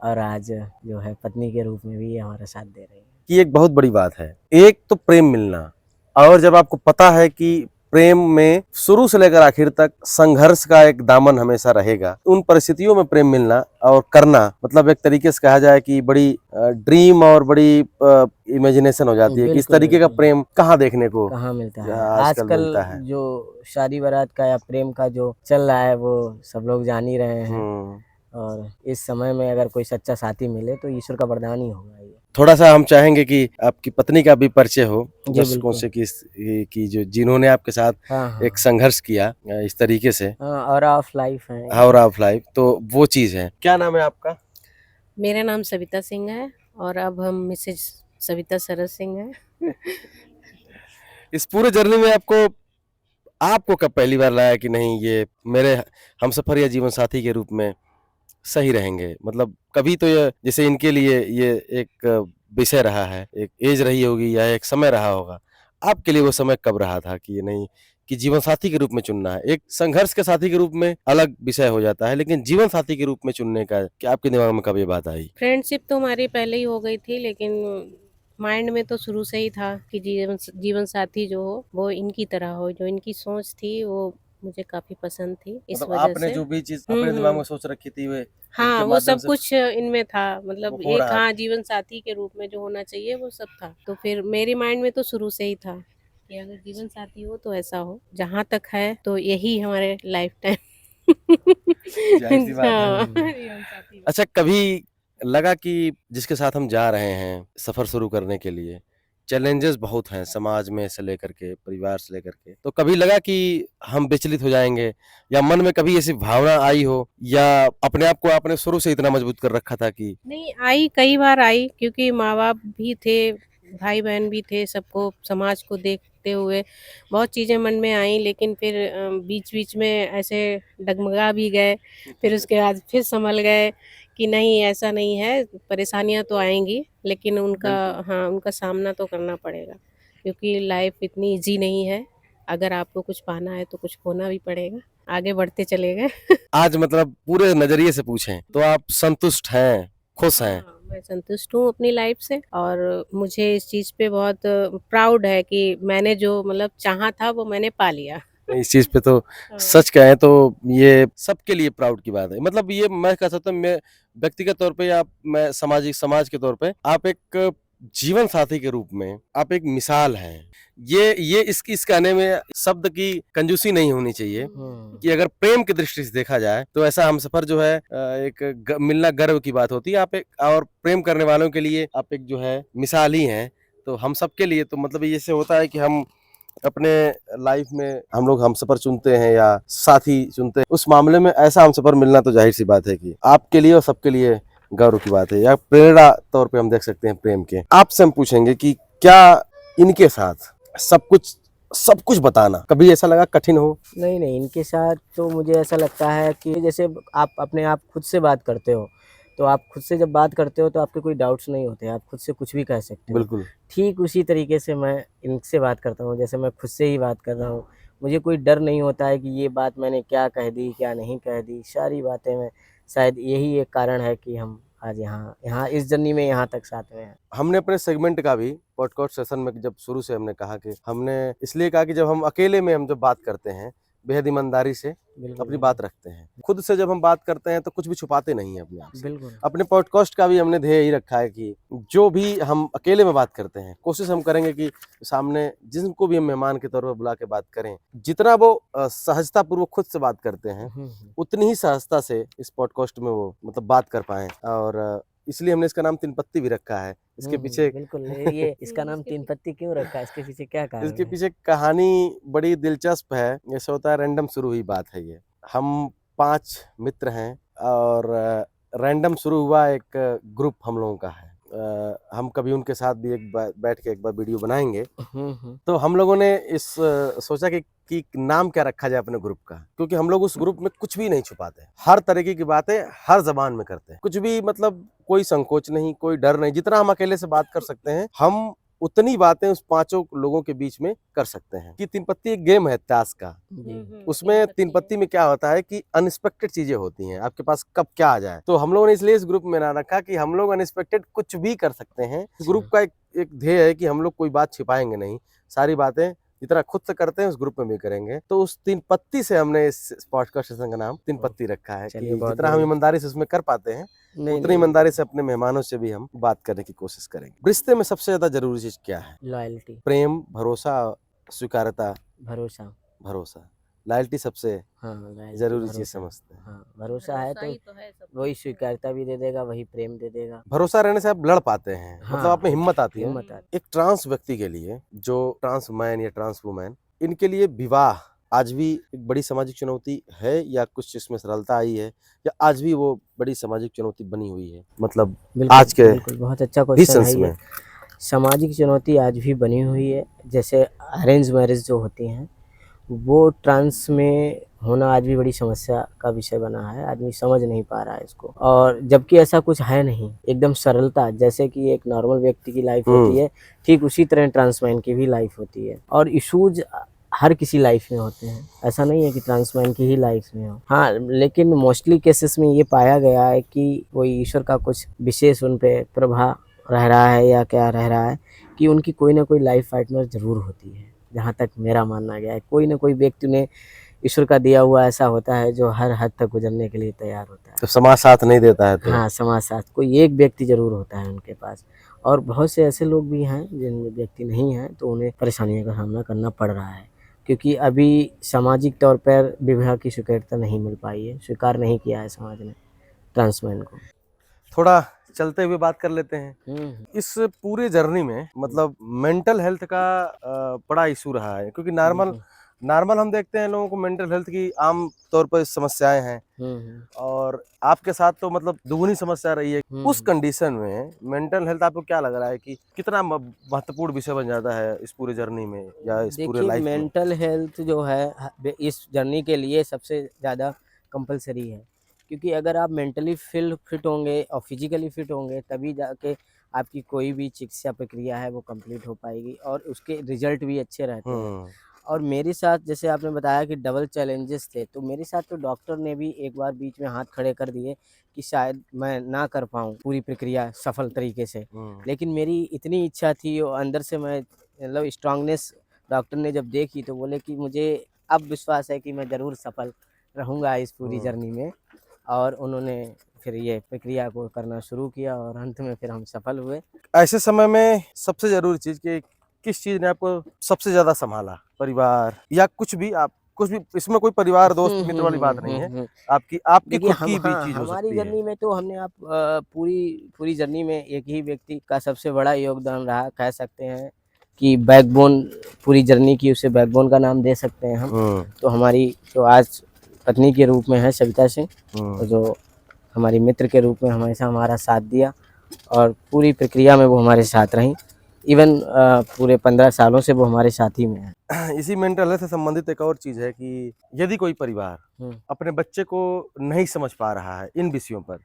और आज जो है पत्नी के रूप में भी ये हमारा साथ दे रही है। कि एक बहुत बड़ी बात है, एक तो प्रेम मिलना, और जब आपको पता है कि प्रेम में शुरू से लेकर आखिर तक संघर्ष का एक दामन हमेशा रहेगा, उन परिस्थितियों में प्रेम मिलना और करना मतलब एक तरीके से कहा जाए कि बड़ी ड्रीम और बड़ी इमेजिनेशन हो जाती है कि इस बिल्कुल तरीके का बिल्कुल प्रेम कहाँ देखने को कहाँ मिलता है आजकल आजकल मिलता है। जो शादी बारात का या प्रेम का जो चल रहा है वो सब लोग जान ही रहे हैं हम्म। और इस समय में अगर कोई सच्चा साथी मिले तो ईश्वर का वरदान ही होगा ये। थोड़ा सा हम चाहेंगे कि आपकी पत्नी का भी परिचय हो जी दर्शकों बिल्कुल से कि जो जिन्होंने आपके साथ हाँ हाँ एक संघर्ष किया इस तरीके से हाँ और ऑफ लाइफ है हावर ऑफ लाइफ, तो वो चीज है। क्या नाम है आपका? मेरा नाम सविता सिंह है और अब हम मिसेज सविता सरस सिंह है। इस पूरे जर्नी में आपको कब पहली बार लगा कि नहीं ये मेरे हमसफर या जीवन साथी के रूप में सही रहेंगे? मतलब कभी तो ये जैसे इनके लिए ये एक विषय रहा है, एक एज रही होगी या एक समय रहा होगा, आपके लिए वो समय कब रहा था कि ये नहीं कि जीवन साथी के रूप में चुनना है? एक संघर्ष के साथी के रूप में अलग विषय हो जाता है, लेकिन जीवन साथी के रूप में चुनने का क्या आपके दिमाग में कब ये बात आई? फ्रेंडशिप तो हमारी पहले ही हो गई थी लेकिन माइंड में तो शुरू से ही था कि जीवन साथी जो हो वो इनकी तरह हो, जो इनकी सोच थी वो मुझे काफी पसंद थी इस मतलब वजह आपने से। जो भी चीज अपने दिमाग में सोच रखी थी वे हाँ इनके वो माध्यम सब से कुछ इनमें था, वो मतलब हो एक रहा हाँ था। जीवन साथी के रूप में जो होना चाहिए वो सब था। तो फिर मेरे माइंड में तो शुरू से ही था कि अगर जीवन साथी हो तो ऐसा हो, जहाँ तक है तो यही हमारे लाइफ जाहिर सी टाइम बात है। हाँ जीवन साथी हो। अच्छा, कभी लगा कि जिसके साथ हम जा रहे हैं सफर शुरू करने के लिए, चैलेंजेस बहुत हैं समाज में से लेकर के, परिवार से लेकर के, तो कभी लगा कि हम विचलित हो जाएंगे या मन में कभी ऐसी भावना आई हो या अपने आप को आपने शुरू से इतना मजबूत कर रखा था कि नहीं आई, कई बार आई क्योंकि माँ बाप भी थे, भाई बहन भी थे, सबको समाज को देखते हुए बहुत चीज़ें मन में आई, लेकिन फिर बीच बीच में ऐसे डगमगा भी गए। फिर उसके बाद फिर संभल गए कि नहीं ऐसा नहीं है, परेशानियाँ तो आएंगी लेकिन उनका बिल्कुल। हाँ उनका सामना तो करना पड़ेगा क्योंकि लाइफ इतनी इजी नहीं है। अगर आपको कुछ पाना है तो कुछ खोना भी पड़ेगा, आगे बढ़ते चले गए। आज मतलब पूरे नजरिए से पूछें तो आप संतुष्ट हैं, खुश हैं? हाँ, मैं संतुष्ट हूँ अपनी लाइफ से और मुझे इस चीज़ पे बहुत प्राउड है कि मैंने जो मतलब चाहा था वो मैंने पा लिया। इस चीज पे तो हाँ। सच कहें तो ये सबके लिए प्राउड की बात है। मतलब ये मैं कह सकता हूँ, मैं व्यक्तिगत तौर पे या मैं समाज के तौर पे आप एक जीवन साथी के रूप में आप एक मिसाल हैं। ये इस कहने में शब्द की कंजूसी नहीं होनी चाहिए कि अगर प्रेम की दृष्टि से देखा जाए तो ऐसा हमसफर जो है मिलना गर्व की बात होती है। आप एक और प्रेम करने वालों के लिए आप एक जो है मिसाल ही हैं। तो हम सबके लिए तो मतलब ये से होता है कि हम अपने लाइफ में हम लोग हमसफर चुनते हैं या साथी चुनते हैं, उस मामले में ऐसा हमसफर मिलना तो जाहिर सी बात है कि आपके लिए और सबके लिए गौरव की बात है या प्रेरणा तौर पे हम देख सकते हैं प्रेम के। आपसे हम पूछेंगे कि क्या इनके साथ सब कुछ बताना कभी ऐसा लगा कठिन हो? नहीं नहीं इनके साथ तो मुझे ऐसा लगता है कि जैसे आप अपने आप खुद से बात करते हो तो आप खुद से जब बात करते हो तो आपके कोई डाउट्स नहीं होते, आप खुद से कुछ भी कह सकते हो। बिल्कुल। ठीक उसी तरीके से मैं इनसे बात करता हूँ जैसे मैं खुद से ही बात कर रहा हूँ। मुझे कोई डर नहीं होता है कि ये बात मैंने क्या कह दी क्या नहीं कह दी, सारी बातें मैं शायद यही एक कारण है कि हम आज यहाँ यहाँ इस जर्नी में यहाँ तक साथ में हैं। हमने अपने सेगमेंट का भी पॉडकास्ट सेशन में जब शुरू से हमने कहा कि हमने इसलिए कहा कि जब हम अकेले में हम जब बात करते हैं बेहद ईमानदारी से बिल्कुल अपनी बात रखते हैं, खुद से जब हम बात करते हैं तो कुछ भी छुपाते नहीं हैं अपने आप से। बिल्कुल अपने पॉडकास्ट का भी हमने ध्येय यही रखा है कि जो भी हम अकेले में बात करते हैं कोशिश हम करेंगे कि सामने जिनको भी हम मेहमान के तौर पर बुला के बात करें, जितना वो सहजता पूर्वक खुद से बात करते हैं उतनी ही सहजता से इस पॉडकास्ट में वो मतलब बात कर पाए। और इसलिए हमने इसका नाम तीन पत्ती भी रखा है। इसके पीछे बिल्कुल ये इसका नाम तीन पत्ती क्यों रखा है, इसके पीछे क्या कारण इसके है? पीछे कहानी बड़ी दिलचस्प है। जैसे होता है रैंडम शुरू हुई बात है ये। हम 5 मित्र हैं और रैंडम शुरू हुआ एक ग्रुप हम लोगों का है। हम कभी उनके साथ भी बैठ के एक बार वीडियो बनाएंगे। तो हम लोगों ने सोचा कि नाम क्या रखा जाए अपने ग्रुप का, क्योंकि हम लोग उस ग्रुप में कुछ भी नहीं छुपाते, हर तरीके की बातें हर जबान में करते हैं, कुछ भी मतलब कोई संकोच नहीं, कोई डर नहीं। जितना हम अकेले से बात कर सकते हैं, हम उतनी बातें उस पांचों लोगों के बीच में कर सकते हैं। कि तीन पत्ती एक गेम है ताश का, उसमें तीन पत्ती में क्या होता है कि अनएक्सपेक्टेड चीजें होती हैं, आपके पास कब क्या आ जाए। तो हम लोगों ने इसलिए इस ग्रुप में ना रखा कि हम लोग अनएक्सपेक्टेड कुछ भी कर सकते हैं। ग्रुप का एक ध्येय है कि हम लोग कोई बात छिपाएंगे नहीं, सारी बातें जितना खुद से करते हैं उस ग्रुप में भी करेंगे। तो उस तीन पत्ती से हमने इस पॉडकास्ट सेशन का नाम तीन पत्ती रखा है कि जितना हम ईमानदारी से उसमें कर पाते हैं, उतनी ईमानदारी से अपने मेहमानों से भी हम बात करने की कोशिश करेंगे। रिश्ते में सबसे ज्यादा जरूरी चीज क्या है? लॉयल्टी, प्रेम, भरोसा, स्वीकार्यता, भरोसा। लॉयल्टी सबसे हाँ, लॉयल्टी, जरूरी चीज भरोसा। समझते हैं। हाँ, भरोसा है तो है सब। वही स्वीकार्यता भी दे देगा, वही प्रेम दे देगा। भरोसा रहने से आप लड़ पाते हैं, मतलब हाँ, आप में हिम्मत आती है। हिम्मत आती। एक ट्रांस व्यक्ति के लिए, जो ट्रांस मैन या ट्रांस वुमेन, इनके लिए विवाह आज भी एक बड़ी सामाजिक चुनौती है या कुछ इसमें सरलता आई है, या आज भी वो बड़ी सामाजिक चुनौती बनी हुई है? मतलब आज के बिल्कुल बहुत अच्छा क्वेश्चन है ये। सामाजिक चुनौती आज भी बनी हुई है। जैसे अरेंज मैरिज जो होती हैं, वो ट्रांस में होना आज भी बड़ी समस्या का विषय बना है। आदमी समझ नहीं पा रहा है इसको, और जबकि ऐसा कुछ है नहीं, एकदम सरलता। जैसे कि एक नॉर्मल व्यक्ति की लाइफ होती है, ठीक उसी तरह ट्रांसमैन की भी लाइफ होती है। और इशूज हर किसी लाइफ में होते हैं, ऐसा नहीं है कि ट्रांसमैन की ही लाइफ में हो। हाँ, लेकिन मोस्टली केसेस में ये पाया गया है कि कोई ईश्वर का कुछ विशेष उन पे प्रभाव रह रहा है या क्या रह रहा है कि उनकी कोई ना कोई लाइफ पार्टनर जरूर होती है। जहाँ तक मेरा मानना गया है, कोई ना कोई व्यक्ति उन्हें ईश्वर का दिया हुआ ऐसा होता है जो हर हद तक गुजरने के लिए तैयार होता है। तो समाज साथ नहीं देता है तो? हाँ, समाज साथ कोई एक व्यक्ति जरूर होता है उनके पास। और बहुत से ऐसे लोग भी हैं जिनमें व्यक्ति नहीं है, तो उन्हें परेशानियों का सामना करना पड़ रहा है, क्योंकि अभी सामाजिक तौर पर विवाह की स्वीकार्यता नहीं मिल पाई है, स्वीकार नहीं किया है समाज ने ट्रांसमैन को। थोड़ा चलते हुए बात कर लेते हैं। इस पूरे जर्नी में मतलब मेंटल हेल्थ का बड़ा इशू रहा है, क्योंकि नॉर्मल हम देखते हैं लोगों को मेंटल हेल्थ की आम तौर पर समस्याएं हैं, और आपके साथ तो मतलब दुगनी समस्या रही है। उस कंडीशन में मेंटल हेल्थ आपको क्या लग रहा है कि कितना महत्वपूर्ण विषय बन जाता है इस पूरे जर्नी में या इस पूरे लाइफ में? मेंटल हेल्थ जो है इस जर्नी के लिए सबसे ज़्यादा कंपलसरी है, क्योंकि अगर आप मेंटली फिट होंगे और फिजिकली फिट होंगे, तभी जाके आपकी कोई भी चिकित्सा प्रक्रिया है वो कंप्लीट हो पाएगी और उसके रिजल्ट भी अच्छे रहते हैं। और मेरे साथ, जैसे आपने बताया कि डबल चैलेंजेस थे, तो मेरे साथ तो डॉक्टर ने भी एक बार बीच में हाथ खड़े कर दिए कि शायद मैं ना कर पाऊँ पूरी प्रक्रिया सफल तरीके से। लेकिन मेरी इतनी इच्छा थी और अंदर से मैं मतलब स्ट्रांगनेस डॉक्टर ने जब देखी, तो बोले कि मुझे अब विश्वास है कि मैं ज़रूर सफल रहूँगा इस पूरी जर्नी में। और उन्होंने फिर ये प्रक्रिया को करना शुरू किया और अंत में फिर हम सफल हुए। ऐसे समय में सबसे जरूरी चीज कि किस चीज ने आपको सबसे ज्यादा संभाला? परिवार या कुछ भी? आप कुछ भी, इसमें कोई परिवार दोस्त मित्र वाली बात नहीं है, आपकी खुद की भी चीज हो हमारी सकती है। जर्नी में तो हमने पूरी जर्नी में एक ही व्यक्ति का सबसे बड़ा योगदान रहा, कह सकते हैं कि बैकबोन पूरी जर्नी की, उसे बैकबोन का नाम दे सकते हैं हम। तो हमारी जो आज पत्नी के रूप में है सविता सिंह, तो जो हमारी मित्र के रूप में हमेशा हमारा साथ दिया और पूरी प्रक्रिया में वो हमारे साथ रहीं। इवन पूरे 15 सालों से वो हमारे साथी में है। इसी मेंटल हेल्थ से संबंधित एक और चीज है कि यदि कोई परिवार अपने बच्चे को नहीं समझ पा रहा है इन विषयों पर,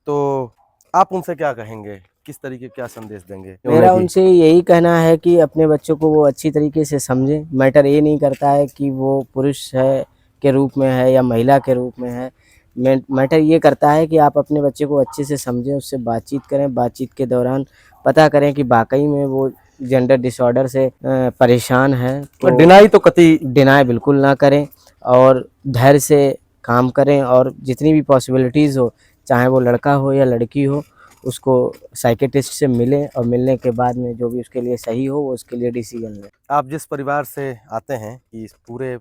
तो आप उनसे क्या कहेंगे? किस तरीके क्या संदेश देंगे? मेरा उनसे यही कहना है कि अपने बच्चों को वो अच्छी तरीके से समझें। मैटर ये नहीं करता है कि वो पुरुष है के रूप में है या महिला के रूप में है। मैटर ये करता है कि आप अपने बच्चे को अच्छे से समझें, उससे बातचीत करें। बातचीत के दौरान पता करें कि वाकई में वो जेंडर डिसऑर्डर से परेशान है, तो डिनाई बिल्कुल ना करें और धैर्य से काम करें। और जितनी भी पॉसिबिलिटीज़ हो, चाहे वो लड़का हो या लड़की हो, उसको साइकेट्रिस्ट से मिलें और मिलने के बाद में जो भी उसके लिए सही हो वो उसके लिए डिसीजन लें। आप जिस परिवार से आते हैं कि इस पूरे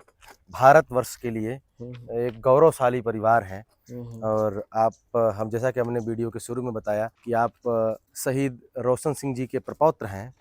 भारतवर्ष के लिए एक गौरवशाली परिवार है, और आप, हम जैसा कि हमने वीडियो के शुरू में बताया कि आप शहीद रोशन सिंह जी के प्रपौत्र हैं,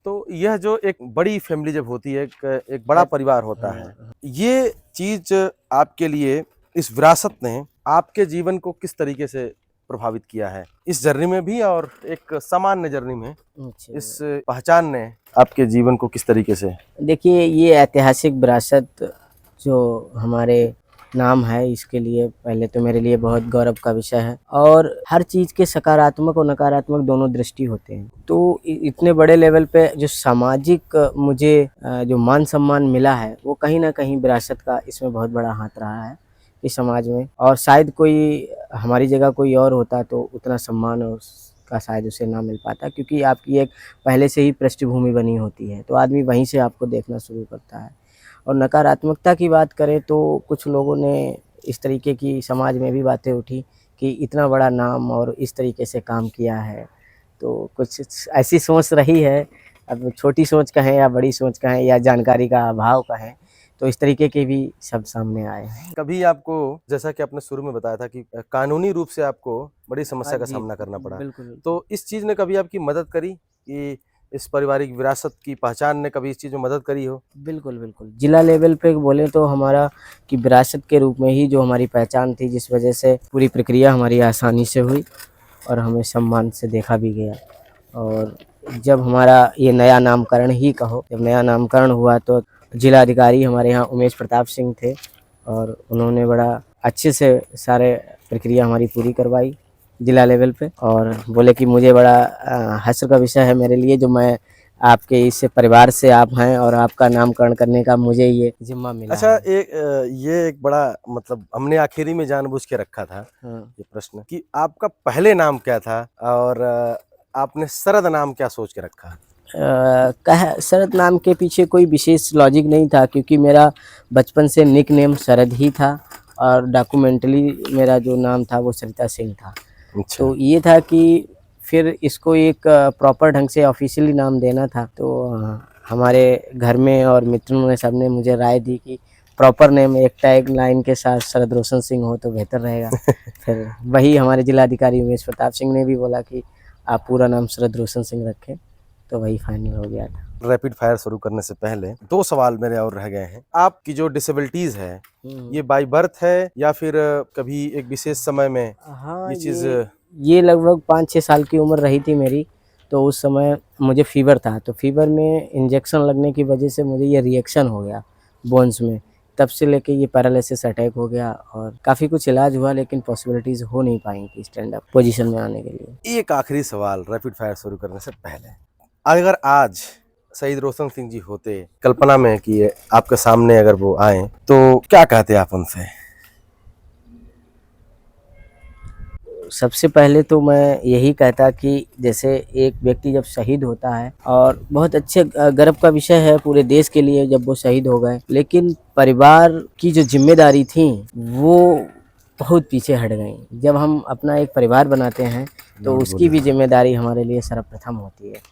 तो यह जो एक बड़ी फैमिली जब होती है, एक बड़ा परिवार होता है, ये चीज आपके लिए इस विरासत ने आपके जीवन को किस तरीके से प्रभावित किया है, इस जर्नी में भी और एक सामान्य जर्नी में अच्छा। इस पहचान ने आपके जीवन को किस तरीके से? देखिए, ये ऐतिहासिक विरासत जो हमारे नाम है, इसके लिए पहले तो मेरे लिए बहुत गौरव का विषय है। और हर चीज़ के सकारात्मक और नकारात्मक दोनों दृष्टि होते हैं। तो इतने बड़े लेवल पे जो सामाजिक मुझे जो मान सम्मान मिला है, वो कहीं ना कहीं विरासत का इसमें बहुत बड़ा हाथ रहा है इस समाज में। और शायद कोई हमारी जगह कोई और होता तो उतना सम्मान और का शायद उसे ना मिल पाता, क्योंकि आपकी एक पहले से ही पृष्ठभूमि बनी होती है, तो आदमी वहीं से आपको देखना शुरू करता है। और नकारात्मकता की बात करें तो कुछ लोगों ने इस तरीके की समाज में भी बातें उठी कि इतना बड़ा नाम और इस तरीके से काम किया है, तो कुछ ऐसी सोच रही है। अब छोटी सोच कहें या बड़ी सोच कहें या जानकारी का अभाव कहें, तो इस तरीके के भी शब्द सामने आए हैं। कभी आपको, जैसा कि आपने शुरू में बताया था कि कानूनी रूप से आपको बड़ी समस्या का जी, सामना करना पड़ा, बिल्कुल। तो इस चीज़ ने कभी आपकी मदद करी कि इस पारिवारिक विरासत की पहचान ने कभी इस चीज़ में मदद करी हो? बिल्कुल, बिल्कुल। जिला लेवल पे बोलें तो हमारा कि विरासत के रूप में ही जो हमारी पहचान थी, जिस वजह से पूरी प्रक्रिया हमारी आसानी से हुई और हमें सम्मान से देखा भी गया। और जब हमारा ये नया नामकरण ही कहो, जब नया नामकरण हुआ तो जिला अधिकारी हमारे यहाँ उमेश प्रताप सिंह थे और उन्होंने बड़ा अच्छे से सारे प्रक्रिया हमारी पूरी करवाई जिला लेवल पे। और बोले कि मुझे बड़ा हर्ष का विषय है मेरे लिए, जो मैं आपके इस परिवार से आप हैं और आपका नामकरण करने का मुझे ये जिम्मा मिला अच्छा, है। ये एक बड़ा, मतलब हमने आखिरी में जानबूझ के रखा था हाँ। ये प्रश्न कि आपका पहले नाम क्या था और आपने शरद नाम क्या सोच के रखा? शरद नाम के पीछे कोई विशेष लॉजिक नहीं था, क्योंकि मेरा बचपन से निक नेम शरद ही था और डॉक्यूमेंटली मेरा जो नाम था वो सरिता सिंह था। अच्छा। तो ये था कि फिर इसको एक प्रॉपर ढंग से ऑफिशियली नाम देना था। तो हमारे घर में और मित्रों ने सबने मुझे राय दी कि प्रॉपर नेम एक टैग लाइन के साथ शरद रोशन सिंह हो तो बेहतर रहेगा। फिर वही हमारे जिलाधिकारी उमेश प्रताप सिंह ने भी बोला कि आप पूरा नाम शरद रोशन सिंह रखें, तो वही फाइनल हो गया था। रैपिड फायर शुरू करने से पहले 2 सवाल मेरे और रह गए हैं। आपकी जो डिसेबिलिटीज है, ये बाय बर्थ है या फिर कभी एक विशेष समय में हाँ, ये चीज़? ये लगभग 5-6 साल की उम्र रही थी मेरी। तो उस समय मुझे फ़ीवर था, तो फ़ीवर में इंजेक्शन लगने की वजह से मुझे ये रिएक्शन हो गया बोन्स में। तब से लेके ये पैरालिसिस अटैक हो गया और काफ़ी कुछ इलाज हुआ, लेकिन पॉसिबिलिटीज़ हो नहीं पाई कि स्टैंड अप पोजीशन में आने के लिए। एक आखिरी सवाल रैपिड फायर शुरू करने से पहले, अगर आज शहीद रोशन सिंह जी होते कल्पना में कि आपके सामने अगर वो आए, तो क्या कहते आप उनसे? सबसे पहले तो मैं यही कहता कि जैसे एक व्यक्ति जब शहीद होता है, और बहुत अच्छे गर्व का विषय है पूरे देश के लिए जब वो शहीद हो गए, लेकिन परिवार की जो जिम्मेदारी थी वो बहुत पीछे हट गई। जब हम अपना एक परिवार बनाते हैं तो उसकी भी जिम्मेदारी हमारे लिए सर्वप्रथम होती है।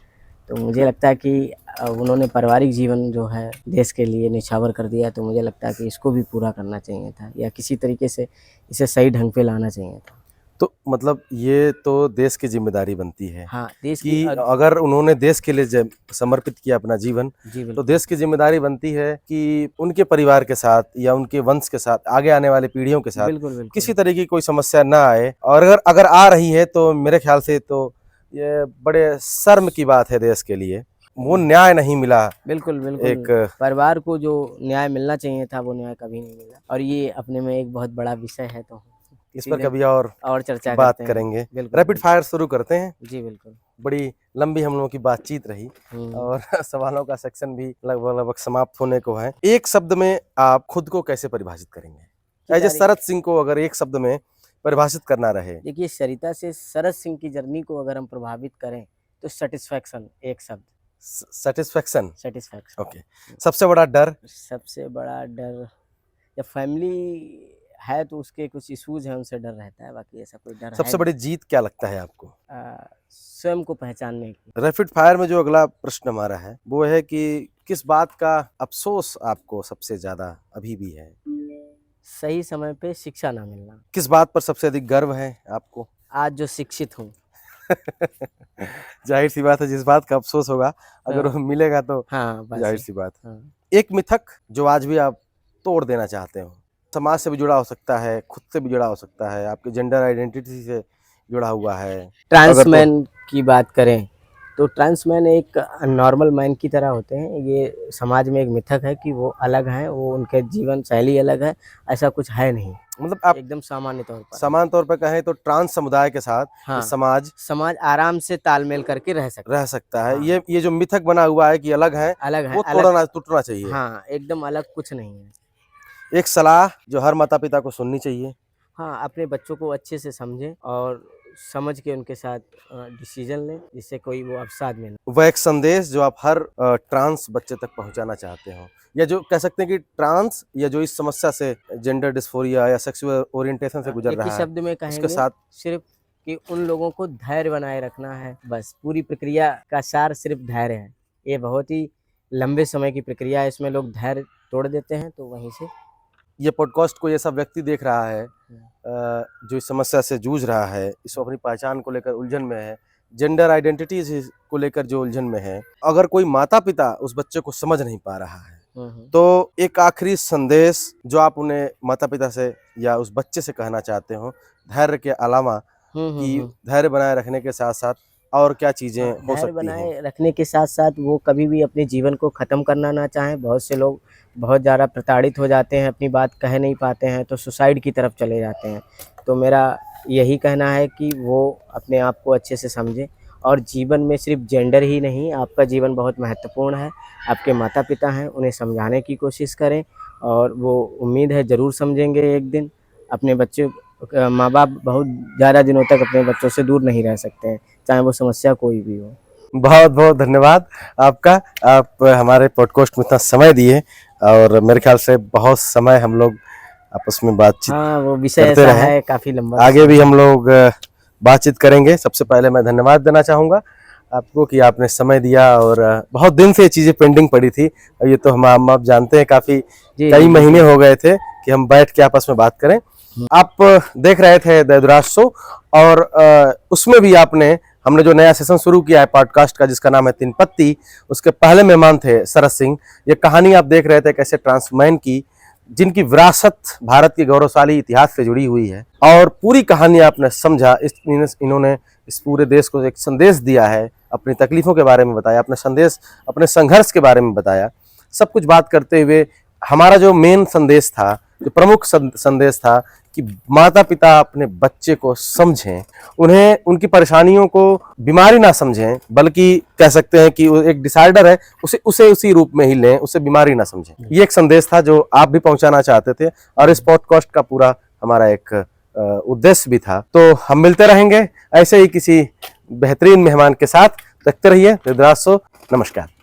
तो मुझे लगता है कि उन्होंने पारिवारिक जीवन जो है देश के लिए निछावर कर दिया, तो मुझे लगता है कि इसको भी पूरा करना चाहिए था या किसी तरीके से इसे सही ढंग पे लाना चाहिए था। तो मतलब ये तो देश की जिम्मेदारी बनती है हाँ, देश कि की अगर उन्होंने देश के लिए समर्पित किया अपना जीवन, जी तो बिल्कुल। देश की जिम्मेदारी बनती है कि उनके परिवार के साथ या उनके वंश के साथ, आगे आने वाली पीढ़ियों के साथ बिल्कुल, बिल्कुल। किसी तरह की कोई समस्या ना आए। और अगर अगर आ रही है तो मेरे ख्याल से तो ये बड़े शर्म की बात है देश के लिए। वो न्याय नहीं मिला। बिल्कुल, बिल्कुल। एक परिवार को जो न्याय मिलना चाहिए था वो न्याय कभी नहीं मिला, और ये अपने में एक बहुत बड़ा विषय है, तो इस पर इसीलिए कभी और चर्चा बात करते हैं। करेंगे। बिल्कुल, रैपिड बिल्कुल। फायर शुरू करते हैं। जी बिल्कुल। बड़ी लंबी हम लोगों की बातचीत रही और सवालों का सेक्शन भी लगभग लगभग समाप्त होने को है। एक शब्द में आप खुद को कैसे परिभाषित करेंगे? एज ए शरद सिंह को अगर एक शब्द में परिभाषित करना रहे। देखिए, सरिता से शरद सिंह की जर्नी को अगर हम प्रभावित करें तो सेटिस्फैक्शन, एक शब्द। सेटिस्फैक्शन। सेटिस्फैक्शन। ओके। सबसे बड़ा डर? सबसे बड़ा डर, जब फैमिली है तो उसके कुछ इश्यूज हैं, उनसे डर रहता है, बाकी ऐसा कोई डर है सबसे बड़ी जीत क्या लगता है आपको? स्वयं को पहचानने की। रैपिड फायर में जो अगला प्रश्न हमारा है वो है कि किस बात का अफसोस आपको सबसे ज्यादा अभी भी है? सही समय पे शिक्षा ना मिलना। किस बात पर सबसे अधिक गर्व है आपको? आज जो शिक्षित हूँ। जाहिर सी बात है, जिस बात का अफसोस होगा अगर वो मिलेगा तो हाँ, बस जाहिर सी बात। हाँ। एक मिथक जो आज भी आप तोड़ देना चाहते हो? समाज से भी जुड़ा हो सकता है, खुद से भी जुड़ा हो सकता है, आपके जेंडर आइडेंटिटी से जुड़ा हुआ है। ट्रांसमैन की बात करें तो ट्रांसमैन एक नॉर्मल मैन की तरह होते हैं। ये समाज में एक मिथक है कि वो अलग हैं, वो उनके जीवन शैली अलग है, ऐसा कुछ है नहीं। मतलब आप एकदम सामान्य तौर पर समान तौर पर कहें तो ट्रांस समुदाय के साथ हाँ। ये समाज आराम से तालमेल करके रह सकता है। है। ये जो मिथक बना हुआ है कि अलग है, अलग है, वो टूटना चाहिए। हाँ, एकदम अलग कुछ नहीं है। एक सलाह जो हर माता पिता को सुननी चाहिए। हाँ, अपने बच्चों को अच्छे से समझें और समझ के उनके साथ डिसीजन लें, जिससे कोई वो अवसाद में ना। वह एक संदेश जो आप हर ट्रांस बच्चे तक पहुंचाना चाहते हो, या जो कह सकते हैं कि ट्रांस या जो इस समस्या से जेंडर डिस्फोरिया या सेक्सुअल ओरिएंटेशन से गुजर एक ही रहा है, शब्द में उसके कहेंगे साथ सिर्फ कि उन लोगों को धैर्य बनाए रखना है, बस। पूरी प्रक्रिया का सार सिर्फ धैर्य है। ये बहुत ही लंबे समय की प्रक्रिया है, इसमें लोग धैर्य तोड़ देते हैं, तो वहीं से ये पॉडकास्ट को ये सब व्यक्ति देख रहा है जो इस समस्या से जूझ रहा है, इसको अपनी पहचान को लेकर उलझन में है, जेंडर आइडेंटिटी को लेकर जो उलझन में है। अगर कोई माता पिता उस बच्चे को समझ नहीं पा रहा है, तो एक आखिरी संदेश जो आप उन्हें माता पिता से या उस बच्चे से कहना चाहते हो, धैर्य के अलावा कि धैर्य बनाए रखने के साथ साथ और क्या चीजें हो धैर्य सकती बनाए हैं? रखने के साथ साथ वो कभी भी अपने जीवन को ख़त्म करना ना चाहें। बहुत से लोग बहुत ज़्यादा प्रताड़ित हो जाते हैं, अपनी बात कह नहीं पाते हैं, तो सुसाइड की तरफ चले जाते हैं। तो मेरा यही कहना है कि वो अपने आप को अच्छे से समझें और जीवन में सिर्फ जेंडर ही नहीं, आपका जीवन बहुत महत्वपूर्ण है। आपके माता पिता हैं, उन्हें समझाने की कोशिश करें और वो उम्मीद है ज़रूर समझेंगे एक दिन। अपने बच्चे माँ बाप बहुत ज़्यादा दिनों तक अपने बच्चों से दूर नहीं रह सकते हैं, चाहे वो समस्या कोई भी हो। बहुत बहुत धन्यवाद आपका, आप हमारे पॉडकास्ट में इतना समय दिए और मेरे ख्याल से बहुत समय हम लोग आपस में बातचीत हाँ, वो विषय करते ऐसा रहे। है काफ़ी लंबा। आगे भी हम लोग बातचीत करेंगे। सबसे पहले मैं धन्यवाद देना चाहूँगा आपको कि आपने समय दिया, और बहुत दिन से ये चीज़ें पेंडिंग पड़ी थी, और ये तो हम आप जानते हैं काफ़ी कई महीने हो गए थे कि हम बैठ के आपस में बात करें। आप देख रहे थे देवदास शो, और उसमें भी हमने जो नया सेशन शुरू किया है पॉडकास्ट का, जिसका नाम है तीन पत्ती, उसके पहले मेहमान थे शरद सिंह। ये कहानी आप देख रहे थे कैसे ट्रांसमैन की, जिनकी विरासत भारत के गौरवशाली इतिहास से जुड़ी हुई है, और पूरी कहानी आपने समझा। इन्होंने इस पूरे देश को एक संदेश दिया है, अपनी तकलीफों के बारे में बताया, अपने संघर्ष के बारे में बताया। सब कुछ बात करते हुए हमारा जो मेन संदेश था, जो प्रमुख संदेश था कि माता पिता अपने बच्चे को समझें, उन्हें उनकी परेशानियों को बीमारी ना समझें, बल्कि कह सकते हैं कि वो एक डिसऑर्डर है, उसे उसी रूप में ही लें, उसे बीमारी ना समझें। ये एक संदेश था जो आप भी पहुंचाना चाहते थे, और इस पॉडकास्ट का पूरा हमारा एक उद्देश्य भी था। तो हम मिलते रहेंगे ऐसे ही किसी बेहतरीन मेहमान के साथ। देखते रहिए देवदास शो। नमस्कार।